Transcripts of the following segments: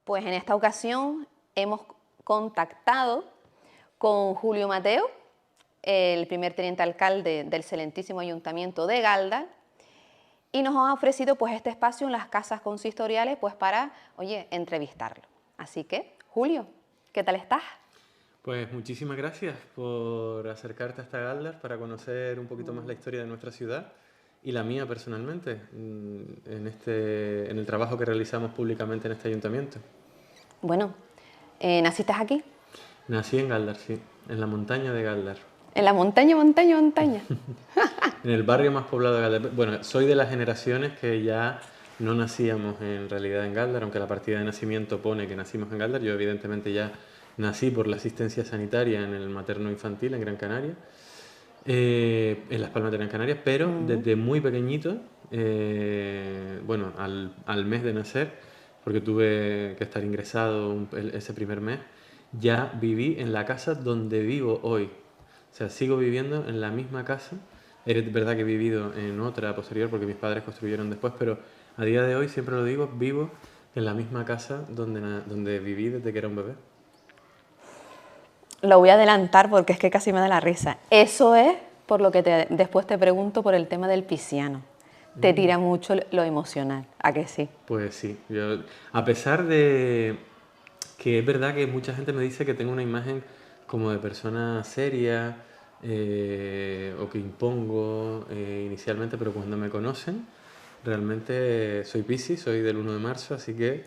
Pues en esta ocasión hemos contactado con Julio Mateo, el primer teniente alcalde del excelentísimo Ayuntamiento de Galdar, y nos ha ofrecido pues este espacio en las casas consistoriales pues para, oye, entrevistarlo. Así que, Julio, ¿qué tal estás? Pues muchísimas gracias por acercarte hasta Galdar para conocer un poquito más la historia de nuestra ciudad y la mía personalmente en el trabajo que realizamos públicamente en este ayuntamiento. Bueno, ¿naciste aquí? Nací en Galdar, sí, en la montaña de Galdar, En la montaña, montaña, montaña. en el barrio más poblado de Galdar. Bueno, soy de las generaciones que ya no nacíamos en realidad en Galdar, aunque la partida de nacimiento pone que nacimos en Galdar. Yo evidentemente ya nací por la asistencia sanitaria en el materno infantil en Gran Canaria. En Las Palmas de Gran Canaria, pero desde muy pequeñito, bueno, al mes de nacer, porque tuve que estar ingresado ese primer mes, ya viví en la casa donde vivo hoy. O sea, sigo viviendo en la misma casa. Es verdad que he vivido en otra posterior porque mis padres construyeron después, pero a día de hoy, siempre lo digo, vivo en la misma casa donde viví desde que era un bebé. Lo voy a adelantar porque es que casi me da la risa. Eso es por lo que después te pregunto por el tema del pisciano. Te tira mucho lo emocional, ¿a que sí? Pues sí, a pesar de que es verdad que mucha gente me dice que tengo una imagen como de persona seria o que impongo inicialmente, pero cuando me conocen, realmente soy Piscis, soy del 1 de marzo, así que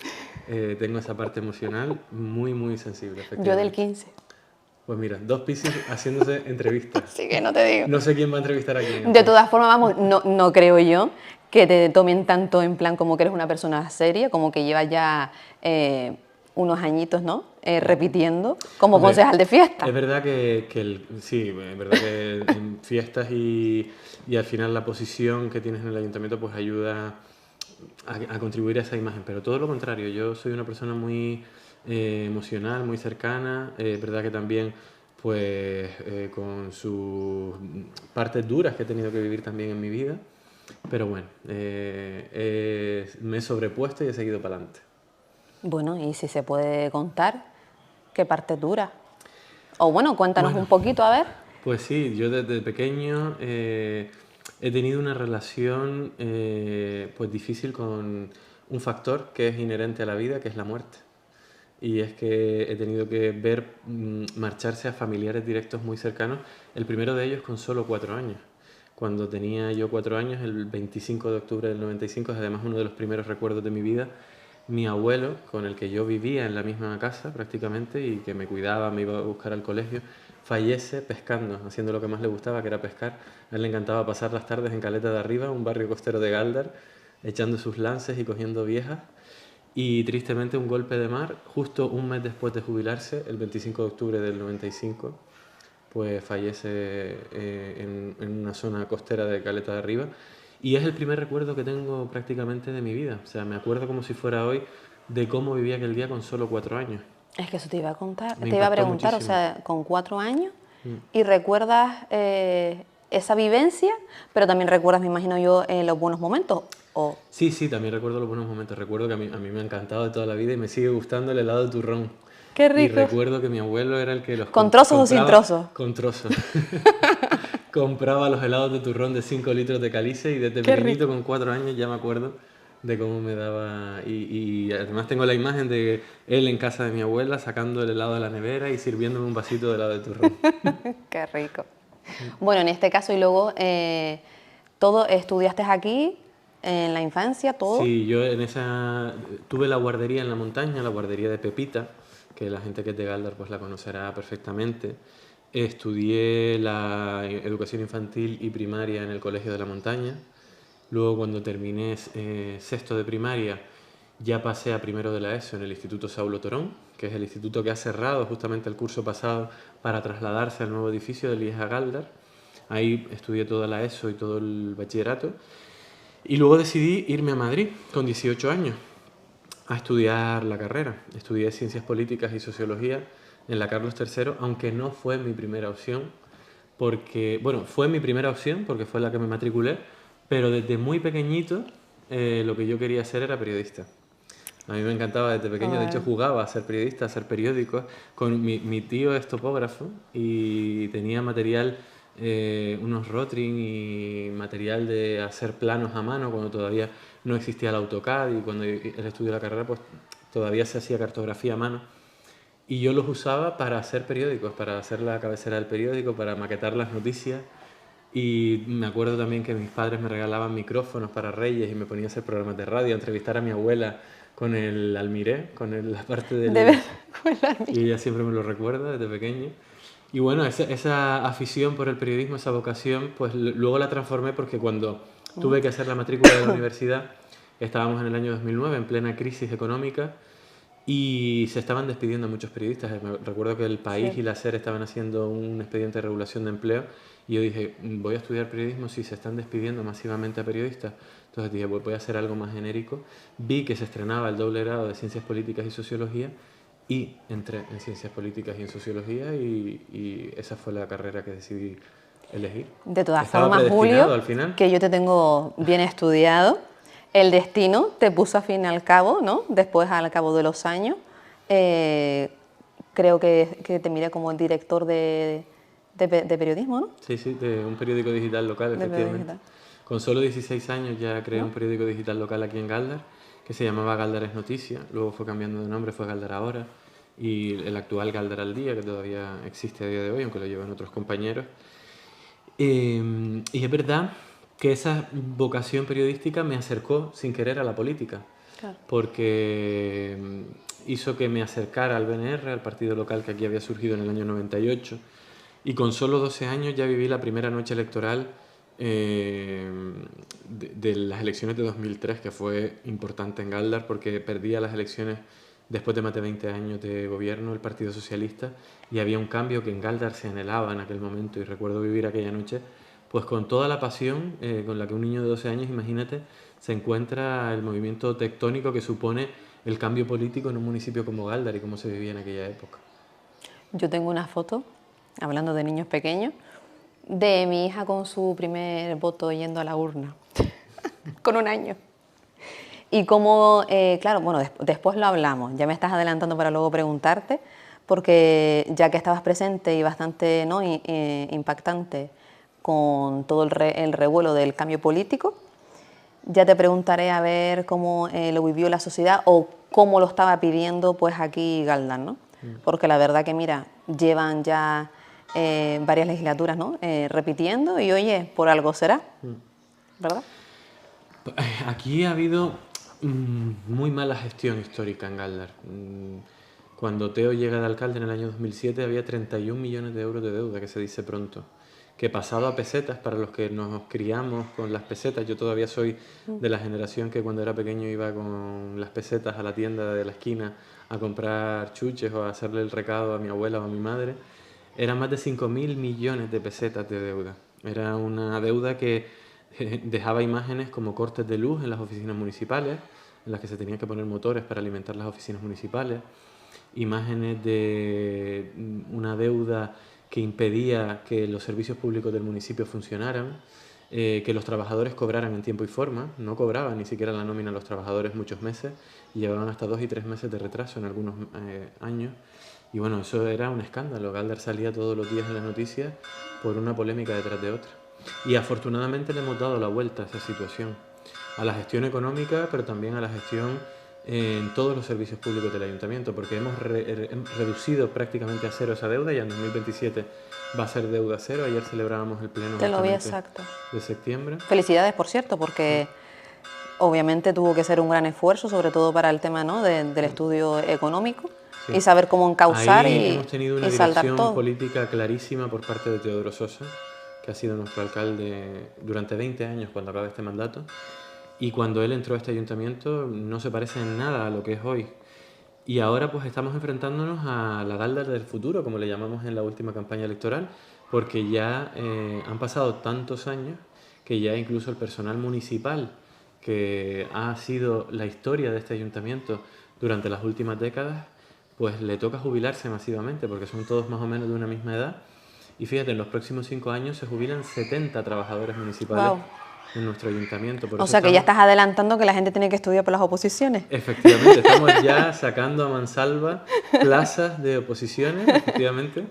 tengo esa parte emocional muy, muy sensible, Yo del efectivamente. 15. Pues mira, dos Piscis haciéndose entrevistas. Así que no te digo. No sé quién va a entrevistar a quién De entonces. todas formas, vamos, no creo yo que te tomen tanto en plan como que eres una persona seria, como que llevas ya unos añitos, ¿no? Repitiendo como Hombre, concejal de fiesta. es verdad sí, es verdad que en fiestas y al final la posición que tienes en el ayuntamiento pues ayuda a contribuir a esa imagen, pero todo lo contrario, yo soy una persona muy emocional, muy cercana, es verdad que también pues con sus partes duras que he tenido que vivir también en mi vida, pero bueno, me he sobrepuesto y he seguido para adelante. Bueno, y si se puede contar, ¿qué parte dura? O bueno, cuéntanos Bueno, un poquito, a ver. pues sí, yo desde pequeño he tenido una relación pues difícil con un factor que es inherente a la vida, que es la muerte. Y es que he tenido que ver marcharse a familiares directos muy cercanos, el primero de ellos con solo 4 años. Cuando tenía yo 4 años, el 25 de octubre del 95, es además uno de los primeros recuerdos de mi vida, mi abuelo, con el que yo vivía en la misma casa prácticamente y que me cuidaba, me iba a buscar al colegio, fallece pescando, haciendo lo que más le gustaba, que era pescar. A él le encantaba pasar las tardes en Caleta de Arriba, un barrio costero de Galdar, echando sus lances y cogiendo viejas. Y tristemente un golpe de mar, justo un mes después de jubilarse, el 25 de octubre del 95, pues fallece en una zona costera de Caleta de Arriba. Y es el primer recuerdo que tengo prácticamente de mi vida. O sea, me acuerdo como si fuera hoy de cómo viví aquel día con solo 4 años. Es que eso te iba a contar, Me te iba a impactó preguntar, o muchísimo. sea, con 4 años y recuerdas esa vivencia, pero también recuerdas, me imagino yo, los buenos momentos. O Sí, sí, también recuerdo los buenos momentos. Recuerdo que a mí me ha encantado de toda la vida y me sigue gustando el helado de turrón. qué Y rico. recuerdo que mi abuelo era el que los ¿Con trozos o sin compraba trozos? con trozos. Compraba los helados de turrón de 5 litros de calice y desde Qué pequeñito, rico. con 4 años, ya me acuerdo de cómo me daba. Y además tengo la imagen de él en casa de mi abuela sacando el helado de la nevera y sirviéndome un vasito de helado de turrón. Qué rico. Bueno, en este caso y luego, ¿todo estudiaste aquí en la infancia, todo? Sí, yo tuve la guardería en la montaña, la guardería de Pepita, que la gente que es de Galdar pues la conocerá perfectamente. Estudié la educación infantil y primaria en el Colegio de la Montaña. Luego cuando terminé sexto de primaria ya pasé a primero de la ESO en el Instituto Saulo Torón, que es el instituto que ha cerrado justamente el curso pasado para trasladarse al nuevo edificio de Lieja Galdar. Ahí estudié toda la ESO y todo el bachillerato. Y luego decidí irme a Madrid con 18 años a estudiar la carrera. Estudié Ciencias Políticas y Sociología en la Carlos III, aunque no fue mi primera opción, porque, bueno, fue mi primera opción porque fue la que me matriculé, pero desde muy pequeñito lo que yo quería hacer era periodista. A mí me encantaba desde pequeño, de hecho jugaba a ser periodista, a hacer periódicos. Con mi tío es topógrafo y tenía material, unos rotring y material de hacer planos a mano cuando todavía no existía el AutoCAD, y cuando él estudió la carrera pues todavía se hacía cartografía a mano. Y yo los usaba para hacer periódicos, para hacer la cabecera del periódico, para maquetar las noticias. Y me acuerdo también que mis padres me regalaban micrófonos para Reyes y me ponía a hacer programas de radio, a entrevistar a mi abuela con el almiré, la parte De del... ver con el Y armillo. ella siempre me lo recuerda desde pequeño. Y bueno, esa afición por el periodismo, esa vocación, pues luego la transformé porque cuando tuve que hacer la matrícula de la universidad, estábamos en el año 2009, en plena crisis económica, y se estaban despidiendo muchos periodistas. Recuerdo que El País Sí. y la SER estaban haciendo un expediente de regulación de empleo y yo dije, voy a estudiar periodismo si se están despidiendo masivamente a periodistas. Entonces dije, voy a hacer algo más genérico. Vi que se estrenaba el doble grado de Ciencias Políticas y Sociología y entré en Ciencias Políticas y en Sociología, y esa fue la carrera que decidí elegir. De todas Estaba formas, predestinado Julio, al final. que yo te tengo bien estudiado, el destino te puso a fin y al cabo, ¿no? Después, al cabo de los años, eh, creo que te miré como el director de periodismo, ¿no? Sí, sí, de un periódico digital local, De periodismo efectivamente. digital, Con solo 16 años ya creé ¿no? un periódico digital local aquí en Galdar, que se llamaba Galdar es Noticia, luego fue cambiando de nombre, fue Galdar Ahora, y el actual Galdar al Día, que todavía existe a día de hoy, aunque lo llevan otros compañeros. Y es verdad que esa vocación periodística me acercó sin querer a la política, Claro. porque hizo que me acercara al BNR, al partido local que aquí había surgido en el año 98, y con solo 12 años ya viví la primera noche electoral, de las elecciones de 2003, que fue importante en Galdar porque perdía las elecciones después de más de 20 años de gobierno el Partido Socialista, y había un cambio que en Galdar se anhelaba en aquel momento, y recuerdo vivir aquella noche pues con toda la pasión con la que un niño de 12 años, imagínate, se encuentra el movimiento tectónico que supone el cambio político en un municipio como Galdar y cómo se vivía en aquella época. Yo tengo una foto, hablando de niños pequeños, de mi hija con su primer voto yendo a la urna, con 1 año. Y como, claro, bueno, después lo hablamos, ya me estás adelantando para luego preguntarte, porque ya que estabas presente y bastante, ¿no?, impactante con todo el revuelo del cambio político, ya te preguntaré a ver cómo lo vivió la sociedad o cómo lo estaba pidiendo pues aquí Galdar, ¿no? Porque la verdad que, mira, llevan ya varias legislaturas, ¿no?, repitiendo, y oye, por algo será, ¿verdad? Aquí ha habido muy mala gestión histórica en Galdar. Cuando Teo llega de alcalde en el año 2007 había 31 millones de euros de deuda, que se dice pronto. Que pasado a pesetas, para los que nos criamos con las pesetas, yo todavía soy de la generación que cuando era pequeño iba con las pesetas a la tienda de la esquina a comprar chuches o a hacerle el recado a mi abuela o a mi madre, eran más de 5.000 millones de pesetas de deuda. Era una deuda que dejaba imágenes como cortes de luz en las oficinas municipales, en las que se tenían que poner motores para alimentar las oficinas municipales, imágenes de una deuda que impedía que los servicios públicos del municipio funcionaran, que los trabajadores cobraran en tiempo y forma. No cobraban ni siquiera la nómina a los trabajadores muchos meses y llevaban hasta 2 y 3 meses de retraso en algunos años. Y bueno, eso era un escándalo. Galdar salía todos los días en las noticias por una polémica detrás de otra. Y afortunadamente le hemos dado la vuelta a esa situación, a la gestión económica, pero también a la gestión en todos los servicios públicos del ayuntamiento, porque hemos reducido prácticamente a cero esa deuda. Ya en 2027 va a ser deuda cero. Ayer celebrábamos el pleno Te lo vi justamente exacto. de septiembre. Felicidades, por cierto, porque obviamente tuvo que ser un gran esfuerzo, sobre todo para el tema, ¿no?, del estudio económico, Sí. y saber cómo encauzar Ahí hemos tenido una y saldar dirección todo. política clarísima por parte de Teodoro Sosa, que ha sido nuestro alcalde durante 20 años cuando acaba este mandato. Y cuando él entró a este ayuntamiento no se parece en nada a lo que es hoy. Y ahora pues estamos enfrentándonos a la Galdar del futuro, como le llamamos en la última campaña electoral, porque ya han pasado tantos años que ya incluso el personal municipal, que ha sido la historia de este ayuntamiento durante las últimas décadas, pues le toca jubilarse masivamente, porque son todos más o menos de una misma edad. Y fíjate, en los próximos 5 años se jubilan 70 trabajadores municipales Wow. en nuestro ayuntamiento. Por O eso sea que ya estamos, estás adelantando que la gente tiene que estudiar para las oposiciones. efectivamente, estamos ya sacando a mansalva plazas de oposiciones, efectivamente,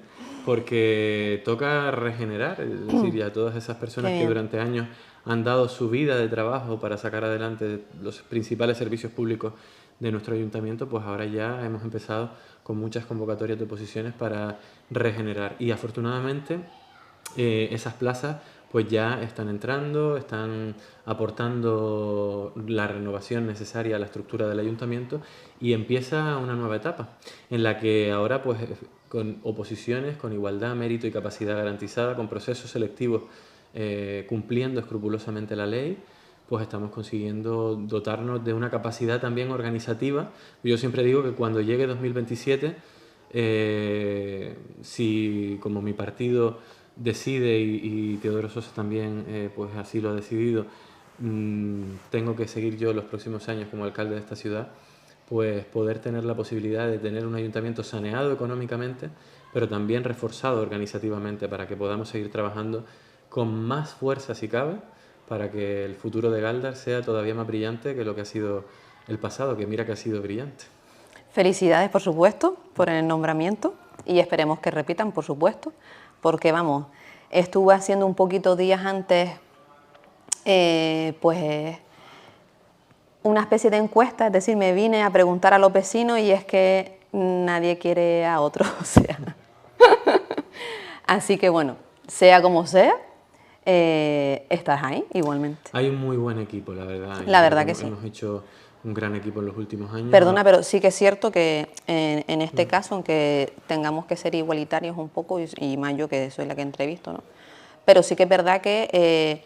porque toca regenerar, es decir, ya todas esas Qué personas que bien. durante años han dado su vida de trabajo para sacar adelante los principales servicios públicos de nuestro ayuntamiento, pues ahora ya hemos empezado con muchas convocatorias de oposiciones para regenerar. Y afortunadamente esas plazas pues ya están entrando, están aportando la renovación necesaria a la estructura del ayuntamiento y empieza una nueva etapa en la que ahora pues con oposiciones, con igualdad, mérito y capacidad garantizada, con procesos selectivos cumpliendo escrupulosamente la ley, pues estamos consiguiendo dotarnos de una capacidad también organizativa. Yo siempre digo que cuando llegue 2027, si como mi partido decide y Teodoro Sosa también pues así lo ha decidido, tengo que seguir yo los próximos años como alcalde de esta ciudad, pues poder tener la posibilidad de tener un ayuntamiento saneado económicamente, pero también reforzado organizativamente para que podamos seguir trabajando con más fuerza si cabe, para que el futuro de Galdar sea todavía más brillante que lo que ha sido el pasado, que mira que ha sido brillante. Felicidades, por supuesto, por el nombramiento y esperemos que repitan, por supuesto, porque vamos, estuve haciendo un poquito días antes, pues una especie de encuesta, es decir, me vine a preguntar a los vecinos y es que nadie quiere a otro, o sea. Así que bueno, sea como sea, estás ahí igualmente. Hay un muy buen equipo, la verdad. Yo La creo verdad que sí. hemos hecho un gran equipo en los últimos años. Perdona, pero sí que es cierto que en este caso, aunque tengamos que ser igualitarios un poco, y más yo que soy la que entrevisto, ¿no? Pero sí que es verdad que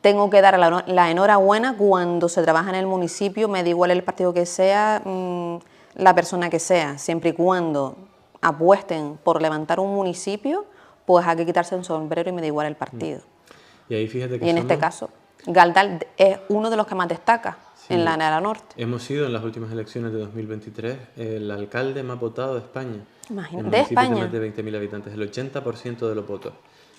tengo que dar la enhorabuena cuando se trabaja en el municipio, me da igual el partido que sea, la persona que sea, siempre y cuando apuesten por levantar un municipio, pues hay que quitarse el sombrero y me da igual el partido. Y ahí fíjate que Y en este caso, Galdar es uno de los que más destaca en la Nara Norte. hemos sido en las últimas elecciones de 2023 el alcalde más votado de España. Imagínate, En de municipios de España. más de 20.000 habitantes, el 80% de los votos.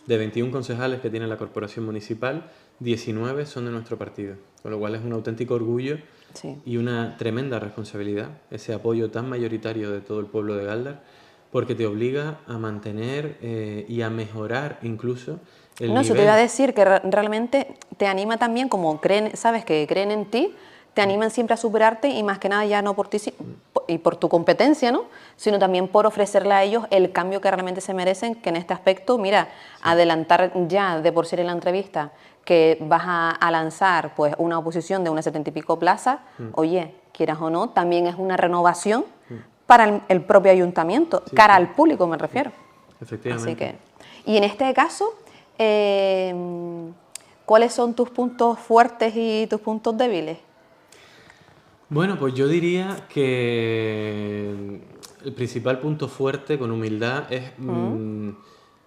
De 21 concejales que tiene la corporación municipal, 19 son de nuestro partido. Con lo cual es un auténtico orgullo Sí. y una tremenda responsabilidad ese apoyo tan mayoritario de todo el pueblo de Galdar, porque te obliga a mantener y a mejorar incluso el No, eso te iba a nivel. decir que realmente te anima también, como creen, sabes que creen en ti, te animan siempre a superarte y más que nada ya no por ti y por tu competencia, ¿no? Sino también por ofrecerle a ellos el cambio que realmente se merecen, que en este aspecto, mira, adelantar ya de por sí en la entrevista que vas a lanzar pues una oposición de unas 70 y pico plazas, oye, quieras o no, también es una renovación para el propio ayuntamiento, Sí, cara sí, al público me refiero. efectivamente. Así que, y en este caso, ¿cuáles son tus puntos fuertes y tus puntos débiles? Bueno, pues yo diría que el principal punto fuerte, con humildad, es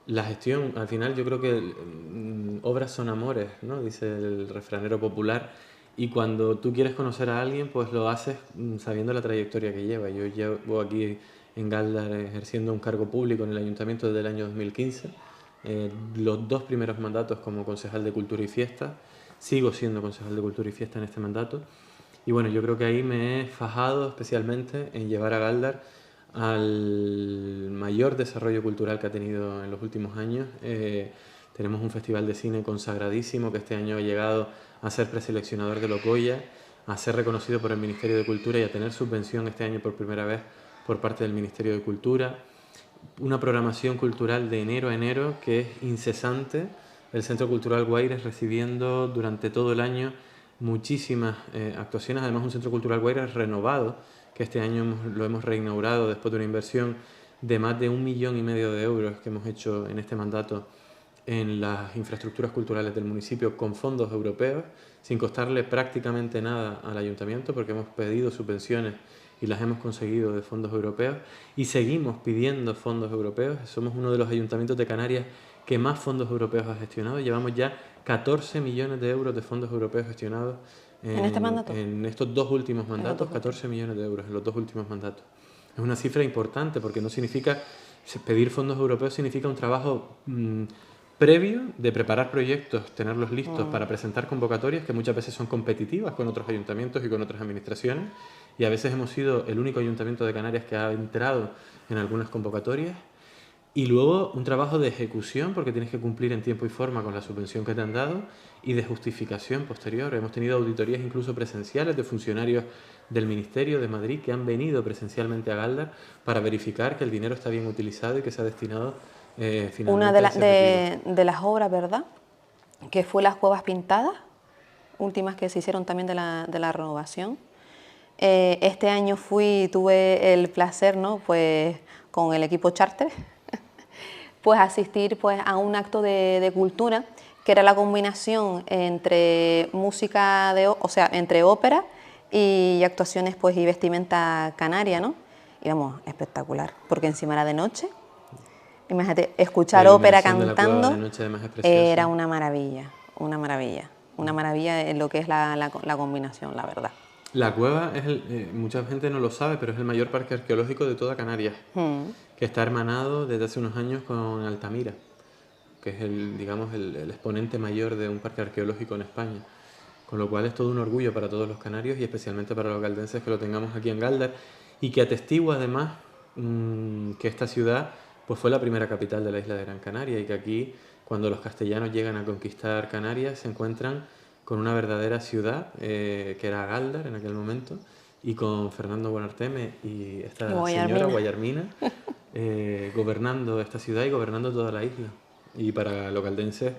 la gestión. Al final yo creo que obras son amores, ¿no? Dice el refranero popular. Y cuando tú quieres conocer a alguien, pues lo haces sabiendo la trayectoria que lleva. Yo llevo aquí en Galdar ejerciendo un cargo público en el ayuntamiento desde el año 2015. Los 2 primeros mandatos como concejal de Cultura y Fiesta. Sigo siendo concejal de Cultura y Fiesta en este mandato. Y bueno, yo creo que ahí me he fajado especialmente en llevar a Galdar al mayor desarrollo cultural que ha tenido en los últimos años. Tenemos un festival de cine consagradísimo que este año ha llegado a ser preseleccionador de los Goya, a ser reconocido por el Ministerio de Cultura y a tener subvención este año por primera vez por parte del Ministerio de Cultura. Una programación cultural de enero a enero que es incesante. El Centro Cultural Guaires recibiendo durante todo el año muchísimas actuaciones, además un Centro Cultural Guaires renovado, que este año lo hemos reinaugurado después de una inversión de más de 1,5 millones de euros que hemos hecho en este mandato en las infraestructuras culturales del municipio con fondos europeos, sin costarle prácticamente nada al ayuntamiento, porque hemos pedido subvenciones y las hemos conseguido de fondos europeos y seguimos pidiendo fondos europeos. Somos uno de los ayuntamientos de Canarias que más fondos europeos ha gestionado. Llevamos ya 14 millones de euros de fondos europeos gestionados ¿En este mandato? en estos 2 últimos mandatos, 14 millones de euros en los 2 últimos mandatos. Es una cifra importante porque no significa, pedir fondos europeos significa un trabajo previo de preparar proyectos, tenerlos listos para presentar convocatorias que muchas veces son competitivas con otros ayuntamientos y con otras administraciones, y a veces hemos sido el único ayuntamiento de Canarias que ha entrado en algunas convocatorias. Y luego un trabajo de ejecución, porque tienes que cumplir en tiempo y forma con la subvención que te han dado, y de justificación posterior. Hemos tenido auditorías incluso presenciales de funcionarios del Ministerio de Madrid que han venido presencialmente a Galdar para verificar que el dinero está bien utilizado y que se ha destinado Una finalmente a ese objetivo. de las obras, ¿verdad?, que fue las cuevas pintadas, últimas que se hicieron también de la renovación. Este año tuve el placer, ¿no?, pues con el equipo charter, pues asistir pues a un acto de cultura que era la combinación entre música o sea, entre ópera y actuaciones pues y vestimenta canaria, ¿no? Y vamos, espectacular, porque encima era de noche. Imagínate, escuchar La ópera iluminación de la cueva cantando de noche además es preciosa. era una maravilla, una maravilla, una maravilla en lo que es la combinación, la verdad. La cueva es mucha gente no lo sabe, pero es el mayor parque arqueológico de toda Canarias, que está hermanado desde hace unos años con Altamira, que es digamos, el exponente mayor de un parque arqueológico en España. Con lo cual es todo un orgullo para todos los canarios y especialmente para los galdenses que lo tengamos aquí en Galdar, y que atestigua además que esta ciudad pues fue la primera capital de la isla de Gran Canaria, y que aquí, cuando los castellanos llegan a conquistar Canarias, se encuentran con una verdadera ciudad, que era Galdar en aquel momento, y con Fernando Buonarteme y esta señora Guayarmina gobernando esta ciudad y gobernando toda la isla. Y para los galdenses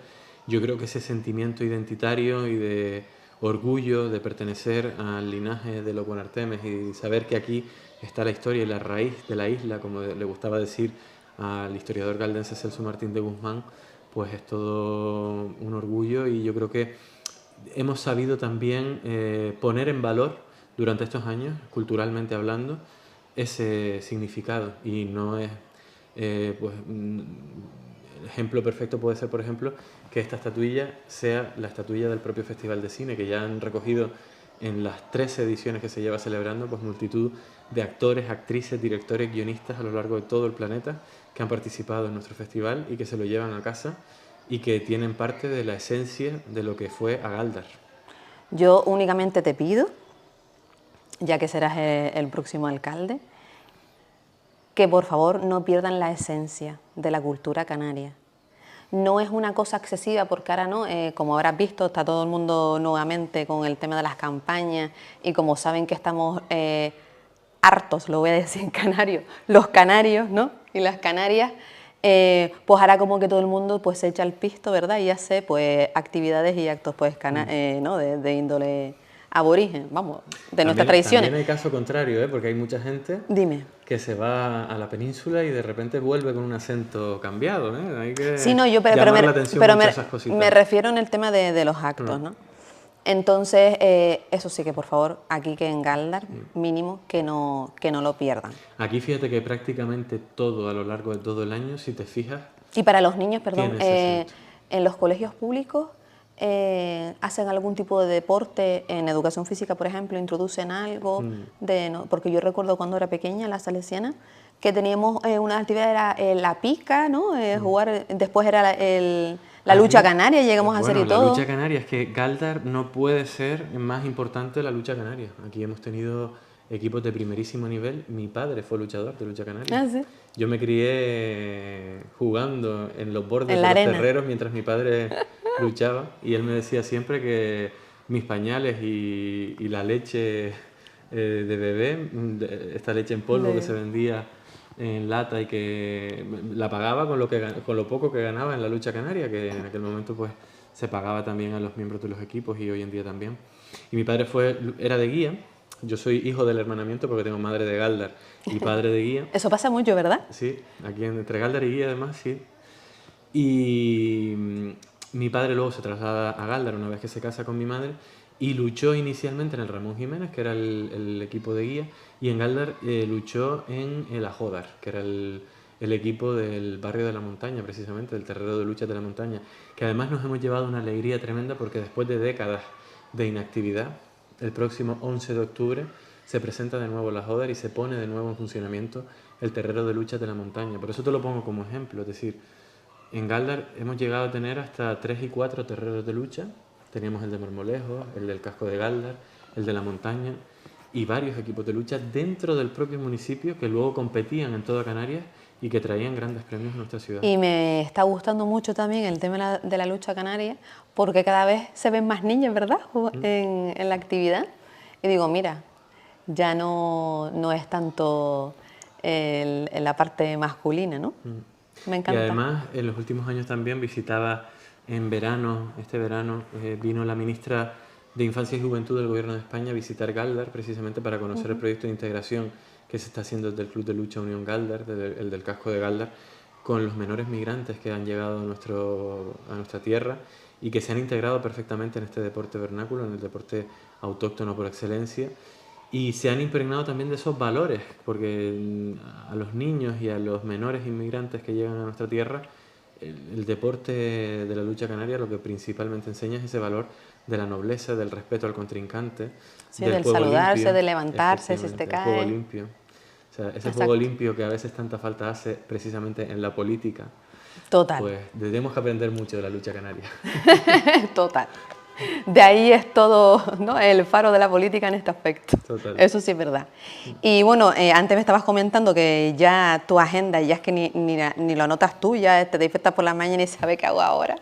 yo creo que ese sentimiento identitario y de orgullo de pertenecer al linaje de los Buonartemes y saber que aquí está la historia y la raíz de la isla, como le gustaba decir al historiador galdense Celso Martín de Guzmán, pues es todo un orgullo. Y yo creo que hemos sabido también poner en valor durante estos años, culturalmente hablando, ese significado. Y no es, pues, el ejemplo perfecto puede ser, por ejemplo, que esta estatuilla sea la estatuilla del propio Festival de Cine, que ya han recogido en las 13 ediciones que se lleva celebrando, pues multitud de actores, actrices, directores, guionistas a lo largo de todo el planeta que han participado en nuestro festival y que se lo llevan a casa y que tienen parte de la esencia de lo que fue a Galdar. Yo únicamente te pido, ya que serás el próximo alcalde, que por favor no pierdan la esencia de la cultura canaria. No es una cosa excesiva porque ahora no, como habrás visto, está todo el mundo nuevamente con el tema de las campañas, y como saben que estamos hartos, lo voy a decir en canario, los canarios, ¿no?, y las canarias, pues ahora como que todo el mundo pues se echa el pisto, ¿verdad?, y hace pues actividades y actos pues ¿no?, de índole aborigen, vamos, de nuestras tradiciones. También hay caso contrario, porque hay mucha gente que se va a la península y de repente vuelve con un acento cambiado, Hay que sí, no, llamar la atención mucho a esas cositas. Me refiero en el tema de los actos, ¿no? Entonces, eso sí que por favor, aquí que en Galdar, mínimo, que no lo pierdan. Aquí fíjate que prácticamente todo a lo largo de todo el año, si te fijas... Y para los niños, perdón, en los colegios públicos hacen algún tipo de deporte, en educación física, por ejemplo, introducen algo, ¿no? Porque yo recuerdo cuando era pequeña, en la Salesiana, que teníamos una actividad, era la pica, ¿no? Jugar, después era la lucha canaria, llegamos a hacer y todo. La lucha canaria, es que Galdar no puede ser más importante la lucha canaria. Aquí hemos tenido equipos de primerísimo nivel. Mi padre fue luchador de lucha canaria. Ah, ¿sí? Yo me crié jugando en los bordes en de los arena. terreros mientras mi padre luchaba, y él me decía siempre que mis pañales y la leche de bebé, esta leche en polvo que se vendía en lata y que la pagaba con lo poco que ganaba en la lucha canaria, que en aquel momento pues se pagaba también a los miembros de los equipos y hoy en día también. Y mi padre era de guía. Yo soy hijo del hermanamiento porque tengo madre de Galdar y padre de guía. Eso pasa mucho, ¿verdad? Sí, aquí entre Galdar y guía además, sí. Y mi padre luego se traslada a Galdar una vez que se casa con mi madre, y luchó inicialmente en el Ramón Jiménez, que era el equipo de guía, y en Galdar luchó en el Ajódar, que era el equipo del barrio de la montaña, precisamente, del terreno de lucha de la montaña, que además nos hemos llevado una alegría tremenda porque después de décadas de inactividad, el próximo 11 de octubre se presenta de nuevo el Ajódar y se pone de nuevo en funcionamiento el terreno de lucha de la montaña. Por eso te lo pongo como ejemplo, es decir, En Galdar hemos llegado a tener hasta 3 y 4 terreros de lucha. Teníamos el de Marmolejo, el del Casco de Galdar, el de la Montaña y varios equipos de lucha dentro del propio municipio que luego competían en toda Canarias y que traían grandes premios a nuestra ciudad. Y me está gustando mucho también el tema de la lucha canaria, porque cada vez se ven más niños, ¿verdad?, en la actividad. Y digo, mira, ya no es tanto en la parte masculina, ¿no? Me Y encanta. además, en los últimos años también visitaba en verano, este verano, vino la ministra de Infancia y Juventud del Gobierno de España a visitar Galdar precisamente para conocer el proyecto de integración que se está haciendo desde el Club de Lucha Unión Galdar, el del Casco de Galdar, con los menores migrantes que han llegado a nuestra tierra y que se han integrado perfectamente en este deporte vernáculo, en el deporte autóctono por excelencia. Y se han impregnado también de esos valores, porque a los niños y a los menores inmigrantes que llegan a nuestra tierra, el deporte de la lucha canaria lo que principalmente enseña es ese valor de la nobleza, del respeto al contrincante, Sí, del saludarse, limpio, de levantarse si te efectivamente, el juego cae. limpio. O sea, ese Exacto. juego limpio que a veces tanta falta hace precisamente en la política, Total. pues tenemos que aprender mucho de la lucha canaria. Total. De ahí es todo, ¿no?, el faro de la política en este aspecto. Total. Eso sí es verdad. Y bueno, antes me estabas comentando que ya tu agenda, ya es que ni lo anotas tú, ya te despiertas por la mañana y sabes qué hago ahora.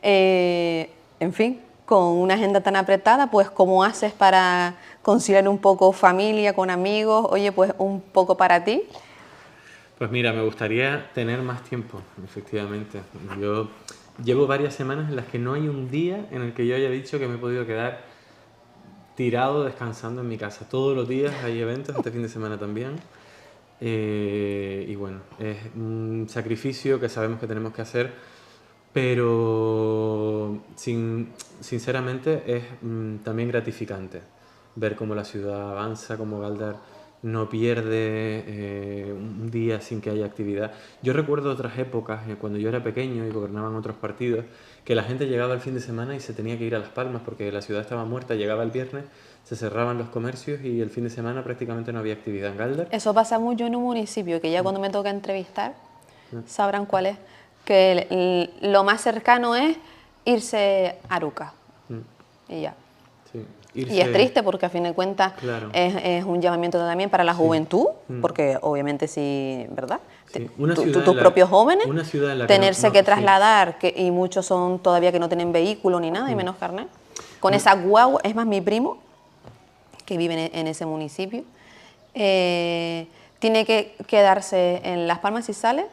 En fin, con una agenda tan apretada, pues ¿cómo haces para conciliar un poco familia con amigos? Oye, pues un poco para ti. Pues mira, me gustaría tener más tiempo, efectivamente. Yo llevo varias semanas en las que no hay un día en el que yo haya dicho que me he podido quedar tirado descansando en mi casa. Todos los días hay eventos, este fin de semana también. Y bueno, es un sacrificio que sabemos que tenemos que hacer, pero sinceramente es también gratificante ver cómo la ciudad avanza, cómo Galdar no pierde un día sin que haya actividad. Yo recuerdo otras épocas, cuando yo era pequeño y gobernaban otros partidos, que la gente llegaba el fin de semana y se tenía que ir a Las Palmas porque la ciudad estaba muerta, llegaba el viernes, se cerraban los comercios y el fin de semana prácticamente no había actividad en Galdar. Eso pasa mucho en un municipio, que ya cuando me toca entrevistar, sabrán cuál es, que lo más cercano es irse a Aruca. Y ya. Sí. Y es triste porque a fin de cuentas Claro. es un llamamiento también para la juventud, porque obviamente sí, ¿verdad? Sí. Tus propios jóvenes, una ciudad en la que tenerse no, que sí. trasladar, y muchos son todavía que no tienen vehículo ni nada, y menos carnet, con esa guagua. Es más, mi primo, que vive en ese municipio, tiene que quedarse en Las Palmas y sale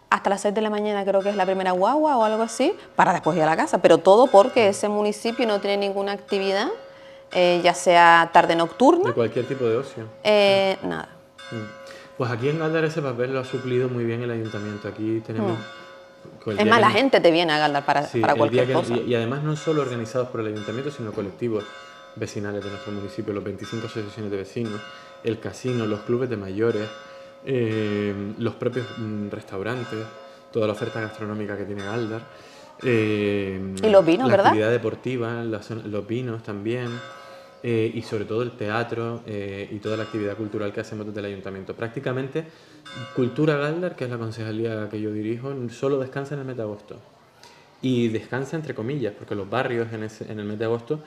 hasta las 6 de la mañana, creo que es la primera guagua o algo así, para después ir a la casa, pero todo porque ese municipio no tiene ninguna actividad, ya sea tarde nocturna, De cualquier tipo de ocio. nada. Pues aquí en Galdar ese papel lo ha suplido muy bien el ayuntamiento. Aquí tenemos... Es más, la gente te viene a Galdar para cualquier cosa. Y además no solo organizados por el ayuntamiento, sino colectivos vecinales de nuestro municipio, los 25 asociaciones de vecinos, el casino, los clubes de mayores, los propios restaurantes, toda la oferta gastronómica que tiene Galdar. Y los vinos, la ¿verdad? actividad deportiva, los vinos también, y sobre todo el teatro y toda la actividad cultural que hacemos desde el ayuntamiento. Prácticamente Cultura Galdar, que es la concejalía que yo dirijo, solo descansa en el mes de agosto. Y descansa entre comillas, porque los barrios en el mes de agosto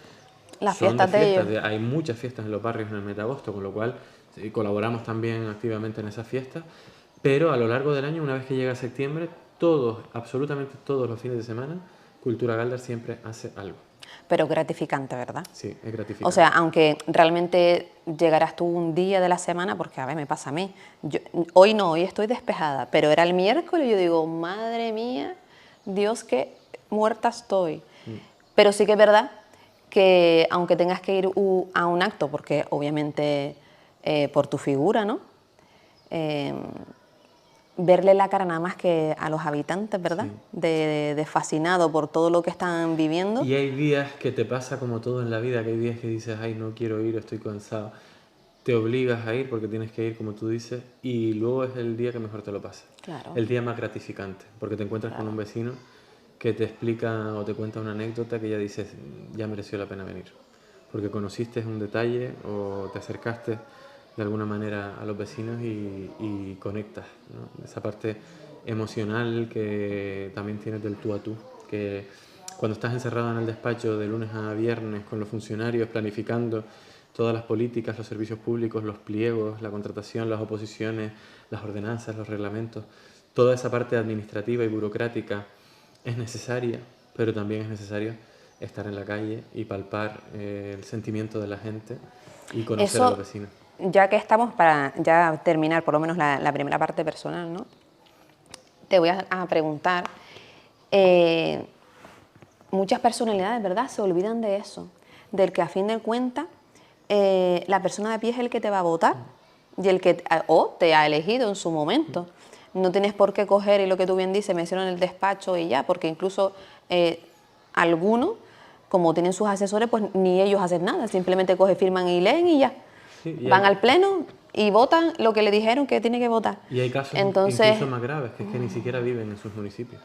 Las son fiestas de ellos. hay muchas fiestas en los barrios en el mes de agosto, con lo cual sí, colaboramos también activamente en esas fiestas. Pero a lo largo del año, una vez que llega septiembre, absolutamente todos los fines de semana, Cultura Galdar siempre hace algo. Pero gratificante, ¿verdad? Sí, es gratificante. O sea, aunque realmente llegarás tú un día de la semana, porque a ver, me pasa a mí. Hoy no, hoy estoy despejada, pero era el miércoles y yo digo, madre mía, Dios, qué muerta estoy. Pero sí que es verdad que aunque tengas que ir a un acto, porque obviamente por tu figura, ¿no? Verle la cara nada más que a los habitantes, ¿verdad? Sí. De fascinado por todo lo que están viviendo. Y hay días que te pasa como todo en la vida, que hay días que dices, ay, no quiero ir, estoy cansado. Te obligas a ir porque tienes que ir, como tú dices, y luego es el día que mejor te lo pasa. Claro. El día más gratificante, porque te encuentras con un vecino que te explica o te cuenta una anécdota que ya dices, ya mereció la pena venir. Porque conociste un detalle o te acercaste de alguna manera a los vecinos y conectas, ¿no? Esa parte emocional que también tienes del tú a tú, que cuando estás encerrado en el despacho de lunes a viernes con los funcionarios planificando todas las políticas, los servicios públicos, los pliegos, la contratación, las oposiciones, las ordenanzas, los reglamentos, toda esa parte administrativa y burocrática es necesaria, pero también es necesario estar en la calle y palpar el sentimiento de la gente y conocer a los Eso, vecinos. ya que estamos para ya terminar por lo menos la primera parte personal, ¿no? Te voy a preguntar, eh, muchas personalidades, ¿verdad?, se olvidan de eso, del que a fin de cuentas la persona de pie es el que te va a votar y el que o te ha elegido en su momento. No tienes por qué coger, y lo que tú bien dices, me hicieron en el despacho y ya, porque incluso algunos, como tienen sus asesores, pues ni ellos hacen nada, simplemente firman y leen y ya. Sí, Van al pleno y votan lo que le dijeron que tiene que votar. y hay casos Entonces, incluso más graves, que es que ni siquiera viven en sus municipios.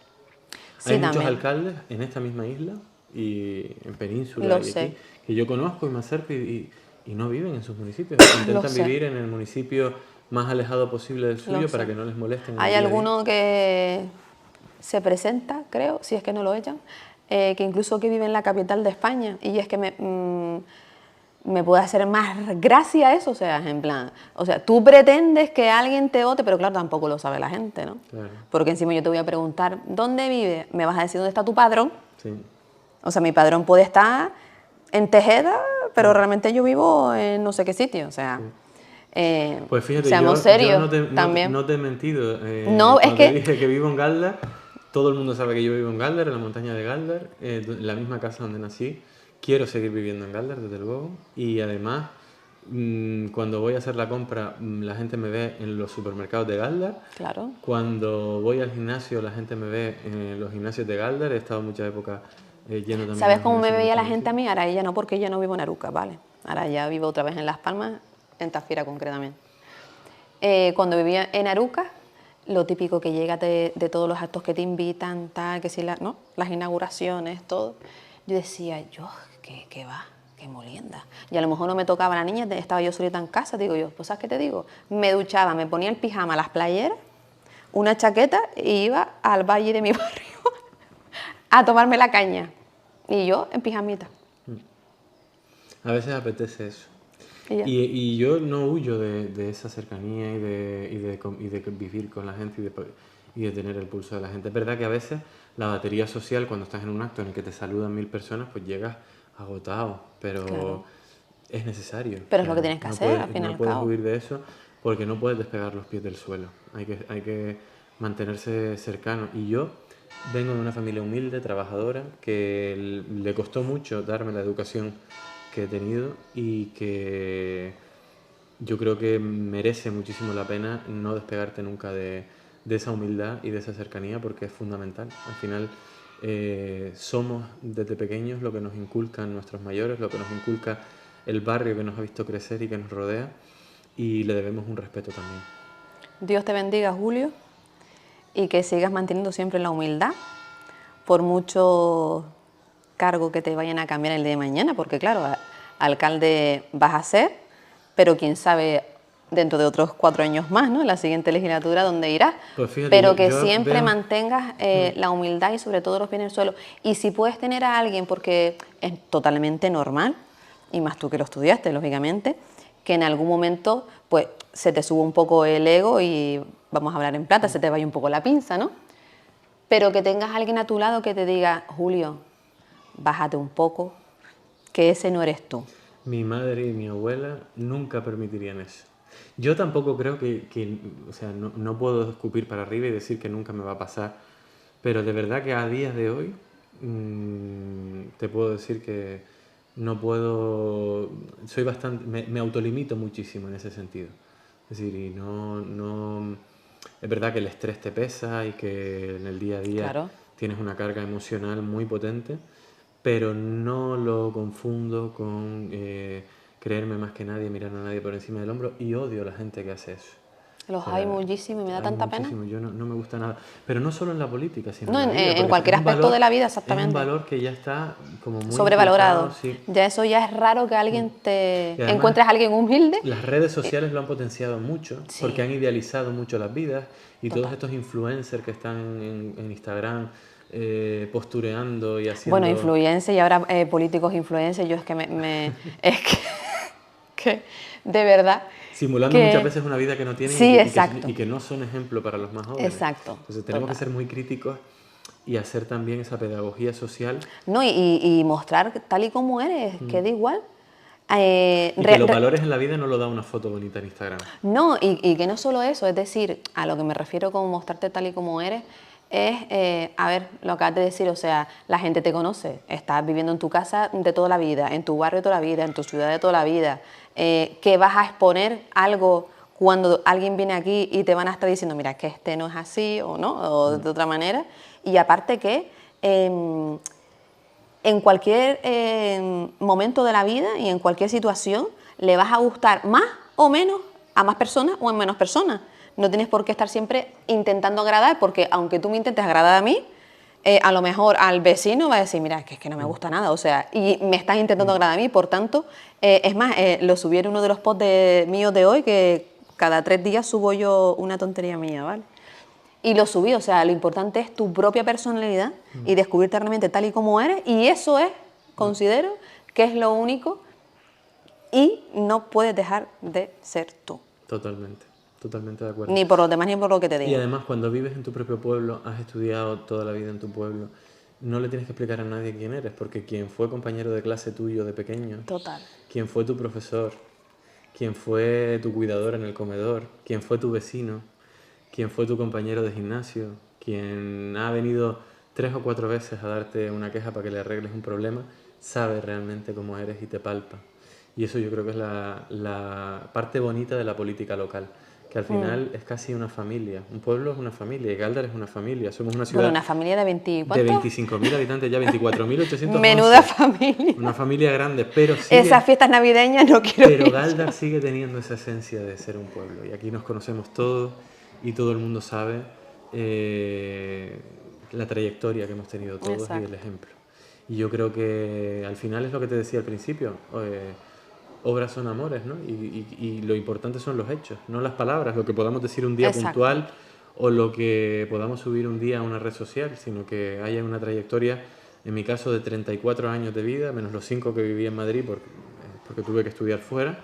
Hay sí, muchos también, alcaldes en esta misma isla y en Península lo y aquí sé, que yo conozco y me acerco y no viven en sus municipios. lo Intentan sé, vivir en el municipio más alejado posible del lo suyo para sé. que no les molesten en el Hay día a día. alguno que se presenta, creo, si es que no lo echan, que incluso que vive en la capital de España, y es que me puede hacer más gracia eso, o sea, en plan, o sea, tú pretendes que alguien te vote, pero claro, tampoco lo sabe la gente, ¿no? Claro, Porque encima yo te voy a preguntar, ¿dónde vive? Me vas a decir dónde está tu padrón. sí. O sea, mi padrón puede estar en Tejeda, pero realmente yo vivo en no sé qué sitio, o sea, Sí. Pues fíjate, seamos yo serios también. no te he mentido. No, es Cuando te que, dije que vivo en Galdar, todo el mundo sabe que yo vivo en Galdar, en la montaña de Galdar, en la misma casa donde nací. Quiero seguir viviendo en Galdar, desde luego. Y además, cuando voy a hacer la compra, la gente me ve en los supermercados de Galdar. claro, Cuando voy al gimnasio, la gente me ve en los gimnasios de Galdar. He estado muchas épocas yendo también a ¿sabes los cómo me gimnasios de veía la Montevideo. gente a mí? Ahora ya no, porque ya no vivo en Aruca, ¿vale? Ahora ya vivo otra vez en Las Palmas, en Tafira concretamente. Cuando vivía en Aruca, lo típico que llega de todos los actos que te invitan, tal, que si ¿no? Las inauguraciones, todo. Yo decía, ¿qué va? Qué molienda. Y a lo mejor no me tocaba la niña, estaba yo solita en casa, digo yo, pues ¿sabes qué te digo? Me duchaba, me ponía el pijama, las playeras, una chaqueta y iba al valle de mi barrio a tomarme la caña. Y yo en pijamita. A veces apetece eso. Y ya. Y yo no huyo de esa cercanía y de vivir con la gente y de tener el pulso de la gente. Es verdad que a veces la batería social, cuando estás en un acto en el que te saludan 1000 personas, pues llegas agotado, Claro. pero es necesario. O Pero es lo sea, que tienes que hacer, al fin y no al puedes cabo. huir de eso porque no puedes despegar los pies del suelo. Hay que mantenerse cercano. Y yo vengo de una familia humilde, trabajadora, que le costó mucho darme la educación que he tenido y que yo creo que merece muchísimo la pena no despegarte nunca de esa humildad y de esa cercanía porque es fundamental. Al final somos desde pequeños lo que nos inculcan nuestros mayores, lo que nos inculca el barrio que nos ha visto crecer y que nos rodea y le debemos un respeto también. Dios te bendiga, Julio, y que sigas manteniendo siempre la humildad, por mucho cargo que te vayan a cambiar el día de mañana, porque claro, alcalde vas a ser, pero quién sabe dentro de otros 4 años más, ¿no? En la siguiente legislatura, ¿dónde irás? Pues fíjate, Pero que yo siempre veo... mantengas la humildad y sobre todo los pies en el suelo. Y si puedes tener a alguien, porque es totalmente normal, y más tú que lo estudiaste, lógicamente, que en algún momento pues se te sube un poco el ego y vamos a hablar en plata, se te vaya un poco la pinza, ¿no? Pero que tengas a alguien a tu lado que te diga, Julio, bájate un poco, que ese no eres tú. Mi madre y mi abuela nunca permitirían eso. Yo tampoco creo o sea, no puedo escupir para arriba y decir que nunca me va a pasar, pero de verdad que a días de hoy te puedo decir que no puedo, soy bastante, me autolimito muchísimo en ese sentido. Es decir, es verdad que el estrés te pesa y que en el día a día Claro. tienes una carga emocional muy potente, pero no lo confundo con creerme más que nadie, mirar a nadie por encima del hombro y odio a la gente que hace eso. Los O sea, hay muchísimo y me da hay tanta pena. muchísimo. Yo no me gusta nada. Pero no solo en la política, sino No, en la vida. en Porque cualquier es un aspecto de la vida, es un exactamente. valor que ya está como muy inculcado, Sobrevalorado. sí. Ya eso ya es raro que alguien Y te... además, encuentres a alguien humilde. las redes sociales lo han potenciado mucho, porque han Sí, idealizado mucho las vidas y todos total. estos influencers que están en Instagram postureando y Bueno, haciendo, influencers y ahora políticos influencers, yo es que es que de verdad simulando muchas que veces una vida que no tienen sí, exacto, y que no son ejemplo para los más jóvenes. exacto, Entonces tenemos que total. ser muy críticos y hacer también esa pedagogía social No, y mostrar tal y como eres, que da igual. y que los valores en la vida no lo da una foto bonita en Instagram. No, y que no solo eso, es decir, a lo que me refiero con mostrarte tal y como eres, es, a ver, lo acabas de decir, o sea, la gente te conoce, estás viviendo en tu casa de toda la vida, en tu barrio de toda la vida, en tu ciudad de toda la vida, que vas a exponer algo cuando alguien viene aquí y te van a estar diciendo, mira, que este no es así o no, o de otra manera, y aparte que en cualquier momento de la vida y en cualquier situación le vas a gustar más o menos a más personas o a menos personas. No tienes por qué estar siempre intentando agradar, porque aunque tú me intentes agradar a mí, a lo mejor al vecino va a decir, mira, es que no me gusta nada, o sea, y me estás intentando agradar a mí, por tanto, es más, lo subí en uno de los posts míos de hoy, que cada 3 días subo yo una tontería mía, ¿vale? Y lo subí, o sea, lo importante es tu propia personalidad y descubrirte realmente tal y como eres, y eso es, considero, que es lo único, y no puedes dejar de ser tú, Totalmente, totalmente de acuerdo. ni por los demás ni por lo que te Y digan. además, cuando vives en tu propio pueblo, has estudiado toda la vida en tu pueblo, no le tienes que explicar a nadie quién eres, porque quien fue compañero de clase tuyo de pequeño, Total. quien fue tu profesor, quien fue tu cuidador en el comedor, quien fue tu vecino, quien fue tu compañero de gimnasio, quien ha venido 3 o 4 veces a darte una queja para que le arregles un problema, sabe realmente cómo eres y te palpa. Y eso yo creo que es la parte bonita de la política local, que al final es casi una familia. Un pueblo es una familia y Galdar es una familia. Somos una Bueno, ciudad una familia de 20, de ¿cuántos? 25.000 habitantes, ya 24.811. Menuda familia. Una familia grande, pero Esas fiestas navideñas no quiero pero ir. Galdar sigue teniendo esa esencia de ser un pueblo. Y aquí nos conocemos todos y todo el mundo sabe la trayectoria que hemos tenido todos y Exacto. el ejemplo. Y yo creo que al final es lo que te decía al principio. Obras son amores, ¿no? Y lo importante son los hechos, no las palabras, lo que podamos decir un día Exacto. puntual o lo que podamos subir un día a una red social, sino que haya una trayectoria, en mi caso, de 34 años de vida, menos los 5 que viví en Madrid porque tuve que estudiar fuera,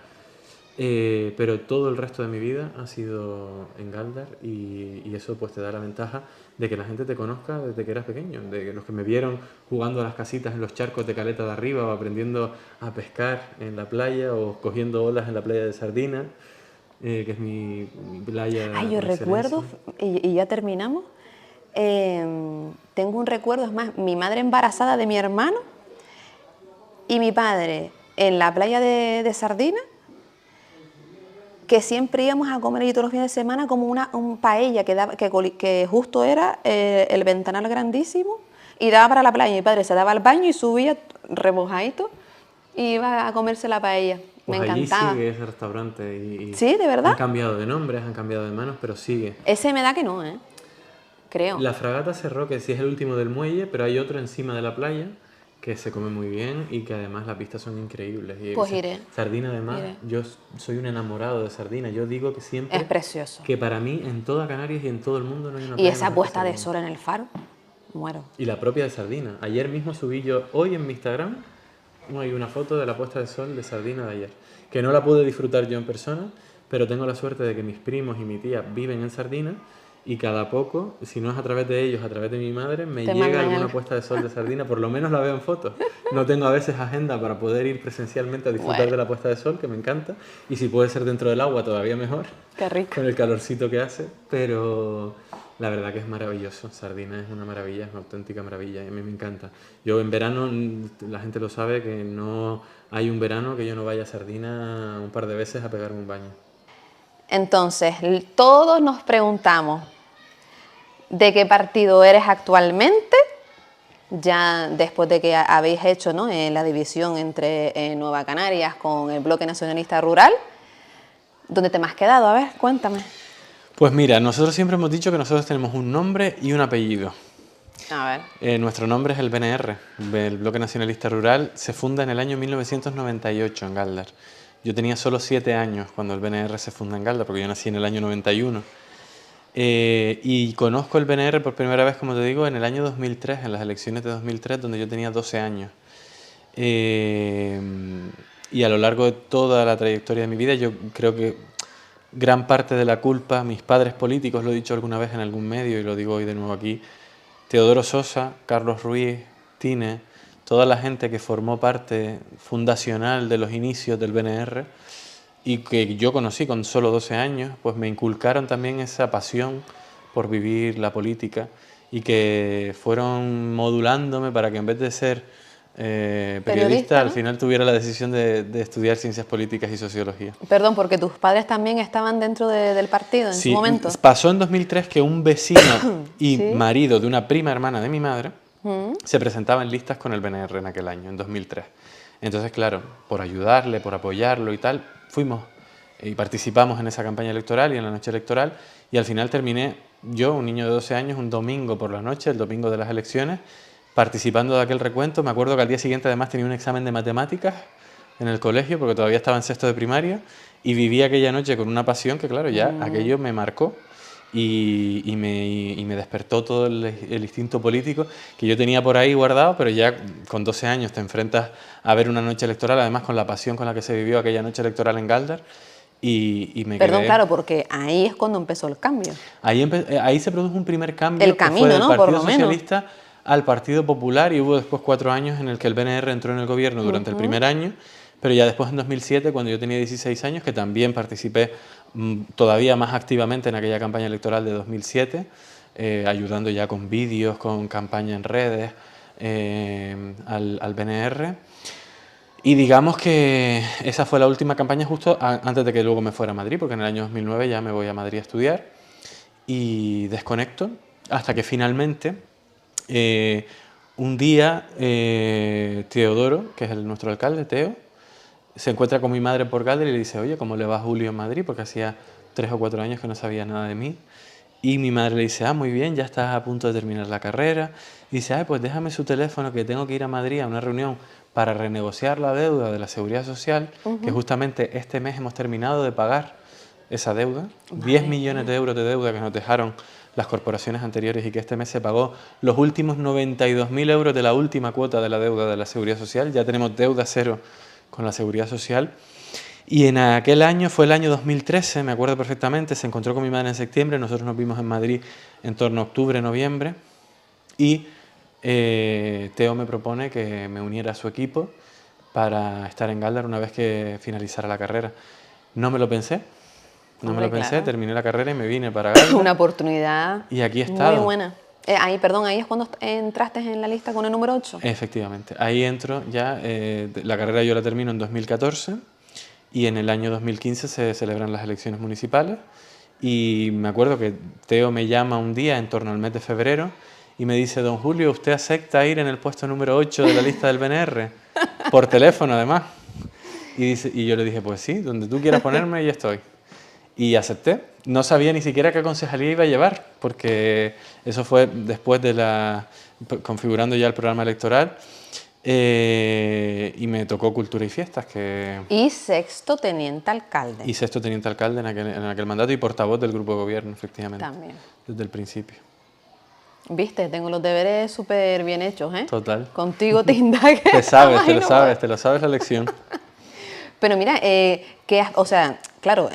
pero todo el resto de mi vida ha sido en Galdar y eso pues te da la ventaja de que la gente te conozca desde que eras pequeño, de que los que me vieron jugando a las casitas en los charcos de Caleta de Arriba o aprendiendo a pescar en la playa o cogiendo olas en la playa de Sardina, que es mi playa Ay, yo por excelencia. recuerdo, y ya terminamos, tengo un recuerdo, es más, mi madre embarazada de mi hermano y mi padre en la playa de Sardina, que siempre íbamos a comer allí todos los fines de semana como un paella que justo era el ventanal grandísimo y daba para la playa. Mi padre se daba al baño y subía remojadito y iba a comerse la paella. Me Pues allí encantaba. sigue ese restaurante y ¿Sí? ¿De verdad? han cambiado de nombres, han cambiado de manos, pero sigue. Ese me da que no, ¿eh? Creo. La Fragata cerró, que sí es el último del muelle, pero hay otro encima de la playa que se come muy bien y que además las vistas son increíbles. Y Pues iré. Sardina además, Iré. yo soy un enamorado de Sardina. Yo digo que siempre Es precioso. que para mí en toda Canarias y en todo el mundo no hay una Y playa esa mejor que puesta de Sardina. sol en el faro, muero. Y la propia de Sardina. Ayer mismo subí yo, hoy en mi Instagram, hay una foto de la puesta de sol de Sardina de ayer. Que no la pude disfrutar yo en persona, pero tengo la suerte de que mis primos y mi tía viven en Sardina y cada poco, si no es a través de ellos, a través de mi madre, me Te llega mandan alguna puesta de sol de Sardina, por lo menos la veo en fotos. No tengo a veces agenda para poder ir presencialmente a disfrutar Bueno. de la puesta de sol, que me encanta, y si puede ser dentro del agua todavía mejor, Qué rico. con el calorcito que hace, pero la verdad que es maravilloso. Sardina es una maravilla, es una auténtica maravilla y a mí me encanta. Yo en verano, la gente lo sabe, que no hay un verano que yo no vaya a Sardina un par de veces a pegarme un baño. Entonces, todos nos preguntamos de qué partido eres actualmente, ya después de que habéis hecho, ¿no?, la división entre Nueva Canarias con el Bloque Nacionalista Rural. ¿Dónde te me has quedado? A ver, cuéntame. Pues mira, nosotros siempre hemos dicho que nosotros tenemos un nombre y un apellido. A ver. Nuestro nombre es el BNR, el Bloque Nacionalista Rural. Se funda en el año 1998 en Galdar. Yo tenía solo 7 años cuando el BNR se funda en Galdar, porque yo nací en el año 91. Y conozco el BNR por primera vez, como te digo, en el año 2003, en las elecciones de 2003, donde yo tenía 12 años. Y a lo largo de toda la trayectoria de mi vida, yo creo que gran parte de la culpa, mis padres políticos, lo he dicho alguna vez en algún medio y lo digo hoy de nuevo aquí, Teodoro Sosa, Carlos Ruiz, Tine, toda la gente que formó parte fundacional de los inicios del BNR y que yo conocí con solo 12 años, pues me inculcaron también esa pasión por vivir la política y que fueron modulándome para que en vez de ser periodista, ¿no? al final tuviera la decisión de estudiar ciencias políticas y sociología. Perdón, porque tus padres también estaban dentro del partido en su momento. Pasó en 2003 que un vecino y marido de una prima hermana de mi madre se presentaba en listas con el BNR en aquel año, en 2003. Entonces, claro, por ayudarle, por apoyarlo y tal, fuimos y participamos en esa campaña electoral y en la noche electoral y al final terminé yo, un niño de 12 años, un domingo por la noche, el domingo de las elecciones, participando de aquel recuento. Me acuerdo que al día siguiente además tenía un examen de matemáticas en el colegio porque todavía estaba en sexto de primaria y viví aquella noche con una pasión que claro, ya aquello me marcó y me despertó todo el instinto político que yo tenía por ahí guardado, pero ya con 12 años te enfrentas a ver una noche electoral, además con la pasión con la que se vivió aquella noche electoral en Galdar. Y me Perdón, quedé... claro, porque ahí es cuando empezó el cambio. Ahí se produjo un primer cambio el camino, que fue del ¿no? Partido Socialista al Partido Popular y hubo después 4 años en el que el BNR entró en el gobierno durante el primer año, pero ya después en 2007, cuando yo tenía 16 años, que también participé todavía más activamente en aquella campaña electoral de 2007, ayudando ya con vídeos, con campaña en redes al BNR. Y digamos que esa fue la última campaña justo antes de que luego me fuera a Madrid, porque en el año 2009 ya me voy a Madrid a estudiar y desconecto hasta que finalmente un día Teodoro, que es nuestro alcalde, Teo, se encuentra con mi madre por Galdar y le dice, oye, ¿cómo le va a Julio en Madrid? Porque hacía 3 o 4 años que no sabía nada de mí. Y mi madre le dice, muy bien, ya estás a punto de terminar la carrera. Y dice, pues déjame su teléfono que tengo que ir a Madrid a una reunión para renegociar la deuda de la Seguridad Social, que justamente este mes hemos terminado de pagar esa deuda, 10 millones de euros de deuda que nos dejaron las corporaciones anteriores y que este mes se pagó los últimos 92.000 euros de la última cuota de la deuda de la Seguridad Social. Ya tenemos deuda cero con la Seguridad Social. Y en aquel año, fue el año 2013, me acuerdo perfectamente, se encontró con mi madre en septiembre, nosotros nos vimos en Madrid en torno a octubre, noviembre, y Teo me propone que me uniera a su equipo para estar en Galdar una vez que finalizara la carrera. No me lo pensé, Claro. terminé la carrera y me vine para Galdar. Una oportunidad y aquí he estado. Muy buena. Ahí es cuando entraste en la lista con el número 8. Efectivamente, ahí entro ya, la carrera yo la termino en 2014 y en el año 2015 se celebran las elecciones municipales y me acuerdo que Teo me llama un día en torno al mes de febrero y me dice, don Julio, ¿usted acepta ir en el puesto número 8 de la lista del BNR? Por teléfono además. Y yo le dije, pues sí, donde tú quieras ponerme, ya estoy. Y acepté. No sabía ni siquiera qué concejalía iba a llevar, porque eso fue después de configurando ya el programa electoral. Y me tocó Cultura y Fiestas. Y sexto teniente alcalde. Y sexto teniente alcalde en aquel mandato y portavoz del grupo de gobierno, efectivamente. También. Desde el principio. Viste, tengo los deberes súper bien hechos, ¿eh? Total. Contigo te indagué. Te lo sabes la lección. Pero mira, claro,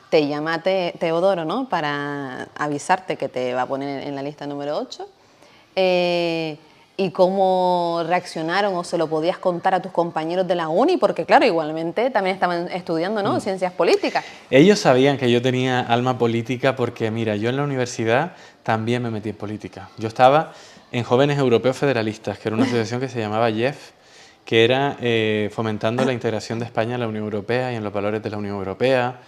te llama Teodoro, ¿no? Para avisarte que te va a poner en la lista número 8. ¿Y cómo reaccionaron o se lo podías contar a tus compañeros de la uni? Porque claro, igualmente también estaban estudiando, ¿no? Ciencias políticas. Ellos sabían que yo tenía alma política porque, mira, yo en la universidad también me metí en política. Yo estaba en Jóvenes Europeos Federalistas, que era una asociación que se llamaba JEF, que era fomentando la integración de España en la Unión Europea y en los valores de la Unión Europea,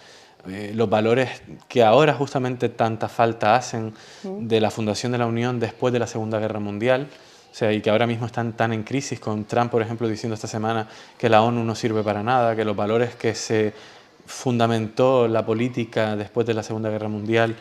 los valores que ahora justamente tanta falta hacen de la fundación de la Unión después de la Segunda Guerra Mundial. O sea, y que ahora mismo están tan en crisis, con Trump, por ejemplo, diciendo esta semana que la ONU no sirve para nada, que los valores que se fundamentó la política después de la Segunda Guerra Mundial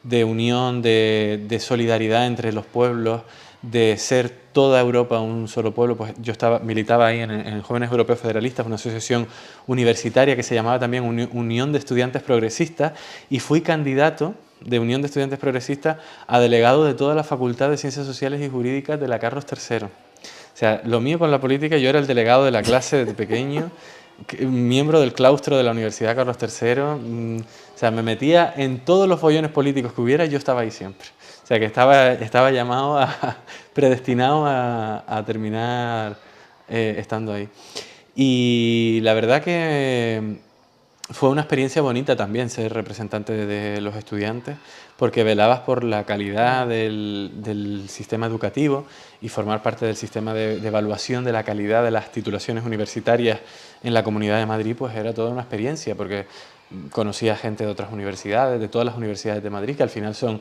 de unión, de solidaridad entre los pueblos, de ser toda Europa un solo pueblo. Pues yo militaba ahí en Jóvenes Europeos Federalistas, una asociación universitaria que se llamaba también Unión de Estudiantes Progresistas, y fui candidato de Unión de Estudiantes Progresistas a delegado de toda la Facultad de Ciencias Sociales y Jurídicas de la Carlos III. O sea, lo mío con la política, yo era el delegado de la clase desde pequeño, miembro del claustro de la Universidad Carlos III, o sea, me metía en todos los follones políticos que hubiera, yo estaba ahí siempre. O sea, que estaba llamado, predestinado a terminar estando ahí. Y la verdad que fue una experiencia bonita también ser representante de los estudiantes, porque velabas por la calidad del sistema educativo y formar parte del sistema de evaluación de la calidad de las titulaciones universitarias en la Comunidad de Madrid, pues era toda una experiencia, porque conocía gente de otras universidades, de todas las universidades de Madrid, que al final son